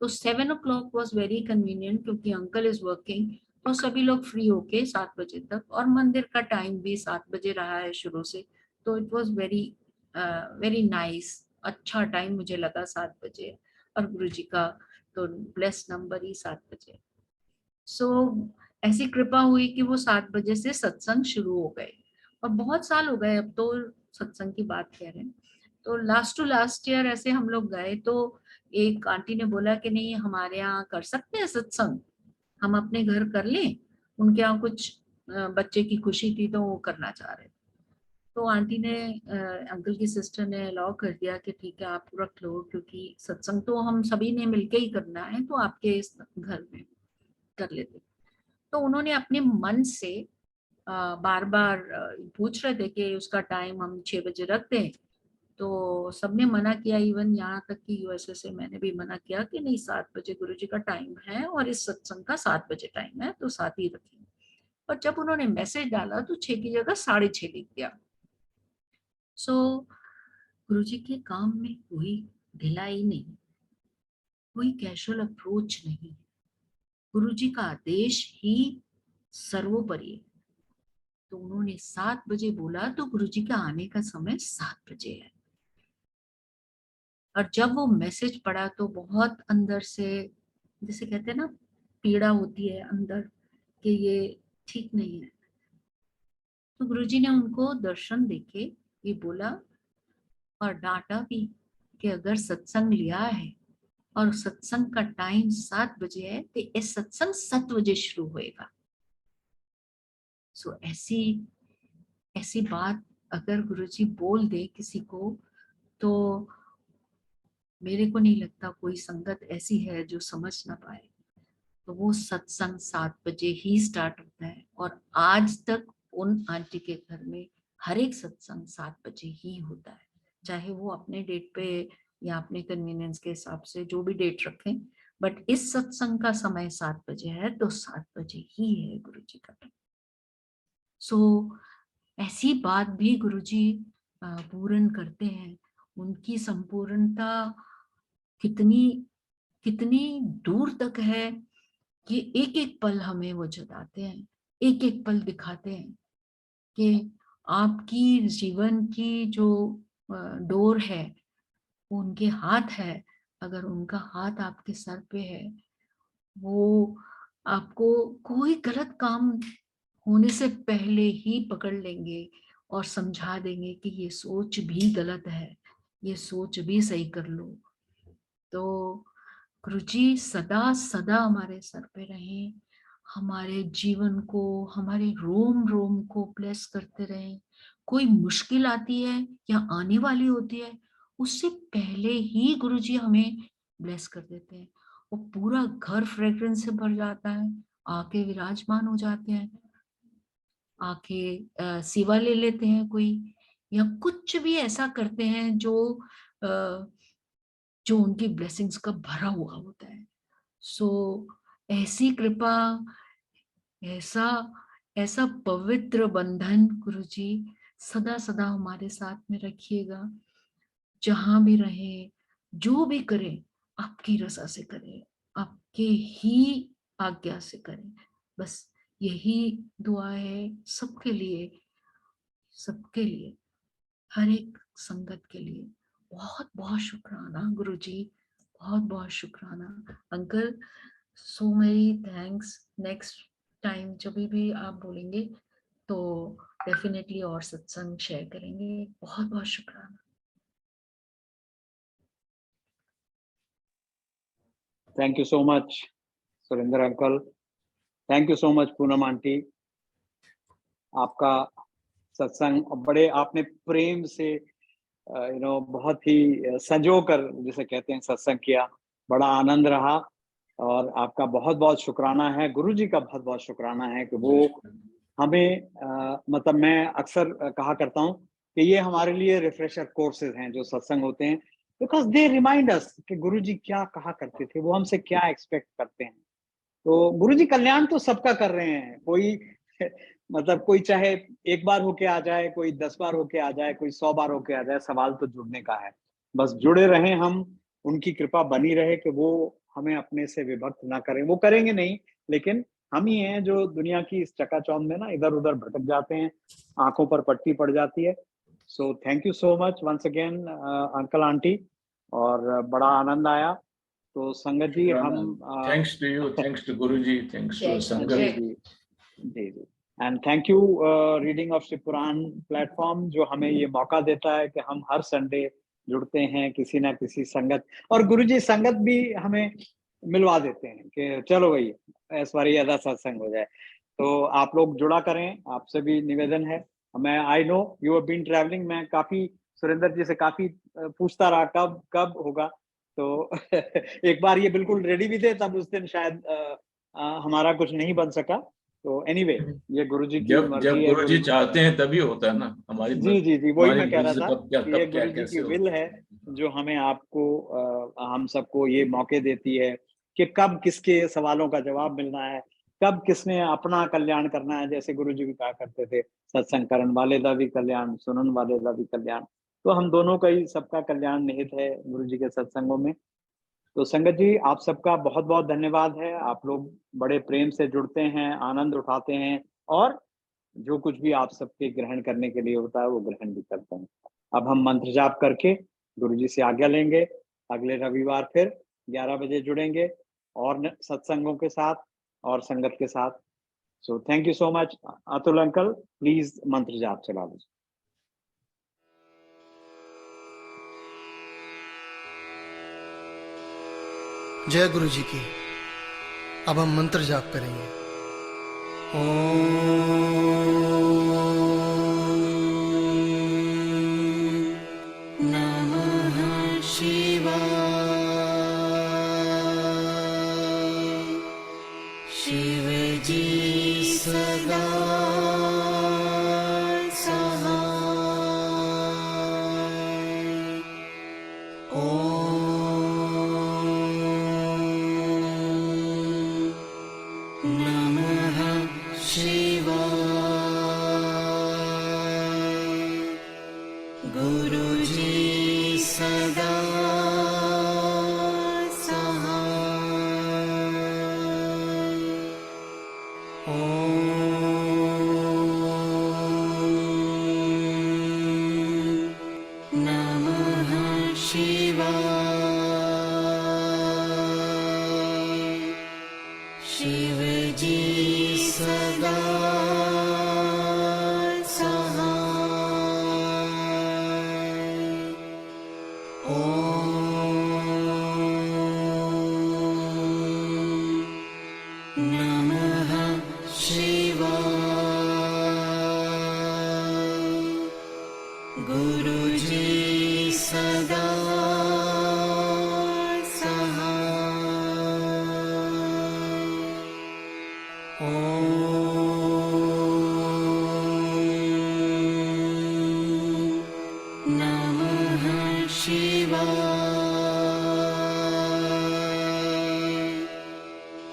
तो 7 o'clock वॉज वेरी कन्वीनियंट क्योंकि अंकल इज वर्किंग, तो सभी लोग फ्री होके 7 बजे तक, और मंदिर का टाइम भी 7 बजे रहा है शुरू से, तो it was very very nice. अच्छा टाइम मुझे लगा 7 बजे, और गुरुजी का तो ब्लेस नंबर ही 7 बजे। सो ऐसी कृपा हुई कि वो 7 बजे से सत्संग शुरू हो गए, और बहुत साल हो गए अब तो सत्संग की बात कह रहे हैं। तो लास्ट टू लास्ट ईयर ऐसे हम लोग गए तो एक आंटी ने बोला कि नहीं हमारे यहाँ कर सकते हैं सत्संग, हम अपने घर कर लें। उनके यहाँ कुछ बच्चे की खुशी थी तो वो करना चाह रहे थे। तो आंटी ने अंकल की सिस्टर ने अलाउ कर दिया कि ठीक है आप रख लो, क्योंकि सत्संग तो हम सभी ने मिलके ही करना है, तो आपके इस घर में कर लेते। तो उन्होंने अपने मन से बार बार पूछ रहे थे कि उसका टाइम हम 6 बजे रख दें, तो सबने मना किया। इवन यहाँ तक कि यूएसए से मैंने भी मना किया कि नहीं 7 बजे गुरुजी का टाइम है और इस सत्संग का 7 बजे टाइम है, तो 7 ही रखेंगे। पर जब उन्होंने मैसेज डाला तो 6 की जगह 6:30 लिख दिया। सो गुरुजी के काम में कोई ढिलाई नहीं, कोई कैजुअल अप्रोच नहीं, गुरुजी का आदेश ही सर्वोपरि है। तो उन्होंने 7 बजे बोला तो गुरुजी का आने का समय 7 बजे है। और जब वो मैसेज पढ़ा तो बहुत अंदर से, जैसे कहते हैं ना, पीड़ा होती है अंदर कि ये ठीक नहीं है। तो गुरुजी ने उनको दर्शन देके ये बोला और डांटा भी कि अगर सत्संग लिया है और सत्संग का टाइम 7 बजे है तो ये सत्संग 7 बजे शुरू होएगा। सो ऐसी ऐसी बात अगर गुरुजी बोल दे किसी को, तो मेरे को नहीं लगता कोई संगत ऐसी है जो समझ ना पाए। तो वो सत्संग 7 बजे ही स्टार्ट होता है, और आज तक उन आंटी के घर में हर एक सत्संग 7 बजे ही होता है, चाहे वो अपने डेट पे या अपने कन्वीनियंस के हिसाब से जो भी डेट रखें, बट इस सत्संग का समय 7 बजे है तो 7 बजे ही है गुरुजी का टाइम। सो ऐसी बात भी गुरुजी पूर्ण करते हैं। उनकी संपूर्णता कितनी कितनी दूर तक है कि एक एक पल हमें वो जताते हैं, एक एक पल दिखाते हैं कि आपकी जीवन की जो डोर है वो उनके हाथ है। अगर उनका हाथ आपके सर पे है, वो आपको कोई गलत काम होने से पहले ही पकड़ लेंगे और समझा देंगे कि ये सोच भी गलत है, ये सोच भी सही कर लो। तो गुरुजी सदा सदा हमारे सर पे रहें, हमारे जीवन को, हमारे रोम रोम को ब्लेस करते रहें। कोई मुश्किल आती है या आने वाली होती है, उससे पहले ही गुरुजी हमें ब्लेस कर देते हैं। वो पूरा घर फ्रेग्रेंस से भर जाता है, आके विराजमान हो जाते हैं, आके सेवा ले लेते हैं कोई, या कुछ भी ऐसा करते हैं जो उनकी ब्लेसिंग्स का भरा हुआ होता है। सो ऐसी कृपा, ऐसा ऐसा पवित्र बंधन गुरुजी सदा सदा हमारे साथ में रखिएगा। जहां भी रहे, जो भी करें, आपकी रजा से करें, आपके ही आज्ञा से करें। बस यही दुआ है सबके लिए, सबके लिए, हर एक संगत के लिए। बहुत बहुत शुक्राना गुरुजी, बहुत बहुत शुक्राना uncle. So many thanks. Next time जब भी आप बोलेंगे तो डेफिनेटली और सत्संग शेयर करेंगे। बहुत बहुत शुक्राना। Thank you so much Surendra uncle, thank you so much Poonam aunty. आपका सत्संग बड़े आपने प्रेम से बहुत ही संजो कर जिसे कहते हैं सत्संग किया, बड़ा आनंद रहा। और आपका बहुत बहुत शुक्राना है, गुरु जी का बहुत बहुत शुक्राना है कि वो हमें मतलब मैं अक्सर कहा करता हूँ कि ये हमारे लिए रिफ्रेशर कोर्सेज हैं जो सत्संग होते हैं, बिकॉज दे रिमाइंड अस कि गुरु जी क्या कहा करते थे, वो हमसे क्या एक्सपेक्ट करते हैं। तो गुरु जी कल्याण तो सबका कर रहे हैं, कोई मतलब कोई चाहे एक बार होके आ जाए, कोई 10 बार होके आ जाए, कोई 100 बार होके आ जाए, सवाल तो जुड़ने का है। बस जुड़े रहें हम, उनकी कृपा बनी रहे कि वो हमें अपने से विभक्त ना करें। वो करेंगे नहीं, लेकिन हम ही हैं जो दुनिया की इस चकाचौंध में ना इधर उधर भटक जाते हैं, आंखों पर पट्टी पड़ जाती है। So thank you so much once again uncle aunty, और बड़ा आनंद आया। तो संगत जी हम thanks to you, thanks to Guruji, thanks to ji sangat. जी जी जी, and thank you reading of Shiv Puran platform, जो हमें ये मौका देता है कि हम हर संडे जुड़ते हैं किसी ना किसी संगत, और गुरुजी संगत भी हमें मिलवा देते हैं कि चलो भाई इस बार ये अदा सत्संग हो जाए। तो आप लोग जुड़ा करें, आपसे भी निवेदन है। मैं I know you have been travelling, मैं काफी सुरेंद्र जी से काफी पूछता रहा कब कब होगा। तो एक बार ये बिल्कुल रेडी भी थे, तब उस दिन शायद हमारा कुछ नहीं बन सका। तो एनीवे ये गुरुजी की जब मर्जी जब है, गुरुजी गुरुजी। चाहते हैं तभी होता है ना, हमारी जी जी जी, वही हमारी मैं कह विल रहा से था कब क्या कि ये कब क्या गुरुजी की कैसे विल होता है है। जो हमें आपको हम सबको ये मौके देती है कि कब किसके सवालों का जवाब मिलना है, कब किसने अपना कल्याण करना है। जैसे गुरुजी भी कहा करते थे, सत्संग करन वाले दा भी कल्याण, सुनन वाले दा भी कल्याण। तो हम दोनों का ही सबका कल्याण निहित है गुरुजी के सत्संगों में। तो संगत जी आप सबका बहुत बहुत धन्यवाद है, आप लोग बड़े प्रेम से जुड़ते हैं, आनंद उठाते हैं, और जो कुछ भी आप सबके ग्रहण करने के लिए होता है वो ग्रहण भी करते हैं। अब हम मंत्र जाप करके गुरुजी से आज्ञा लेंगे। अगले रविवार फिर 11 बजे जुड़ेंगे और सत्संगों के साथ और संगत के साथ। सो thank you so much. Atul uncle please मंत्र जाप चला दीजिए। जय गुरु जी की। अब हम मंत्र जाप करेंगे। ओम नमः शिवाय। शिव जी सदा शिव जी सदा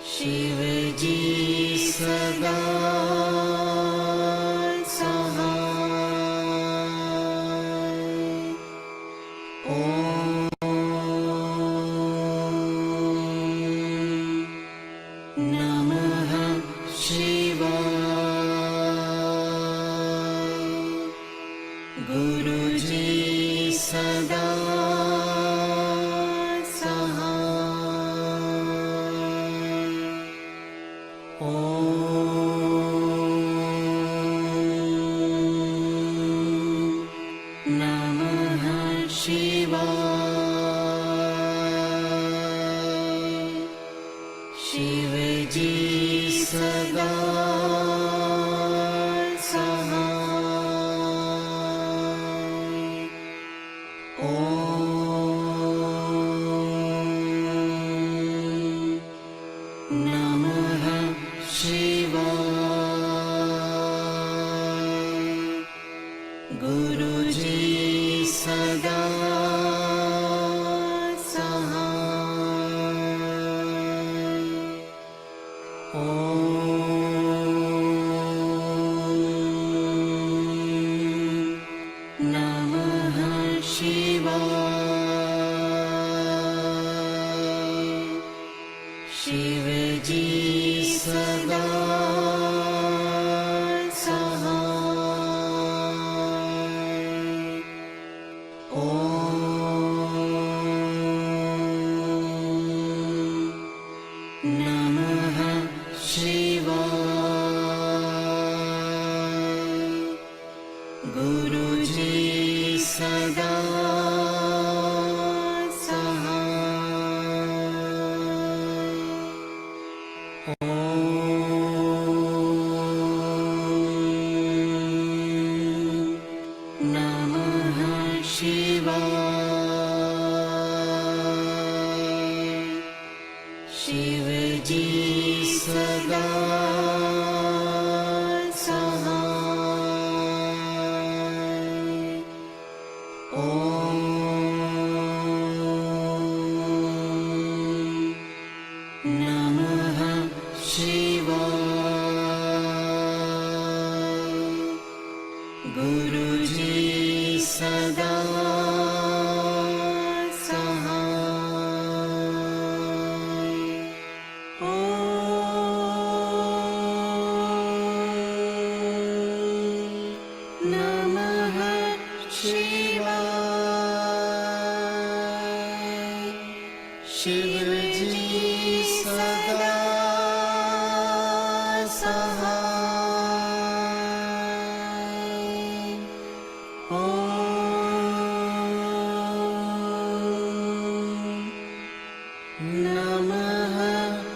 शिव जी सदा नमः शिवाय। गुरु जी सदा सहाय। ओम शिव जी सदा सहाय। ओम नमः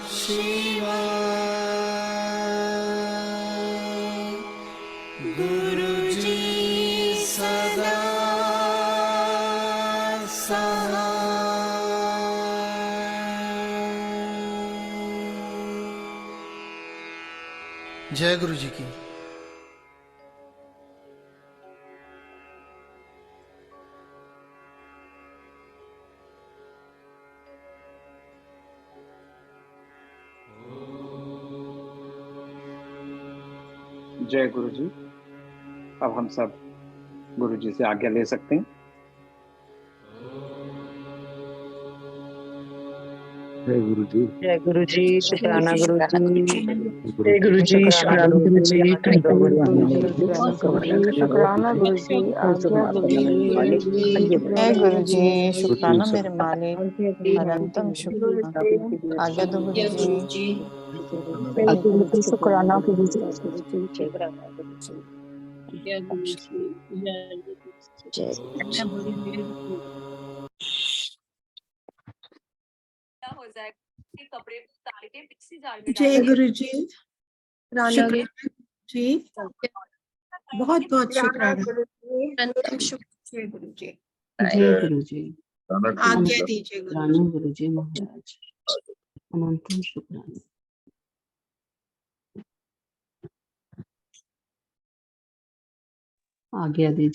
शिवाय। गुरु जी सदा सहाय। जय गुरु जी की। जय गुरु जी। अब हम सब गुरु जी से आज्ञा ले सकते हैं। जय गुरु जी। जय गुरु जी, शुक्राना गुरु जी। जय गुरु जी, शुक्राना गुरु जी। शुक्राना गुरु जी, आज्ञा गुरु जी। जय गुरु जी, शुक्राना मेरे मालिक, अनंतम शुक्राना, आज्ञा दो गुरु जी। शुक्राना गुरु जी। जय गुरु जी, शुक्राना जी, बहुत बहुत शुक्राना। जय गुरु जी। जय गुरु जी, आज्ञा दीजिए गुरु जी। महाराज अनंतम शुक्राना। आज्ञा दीजिए।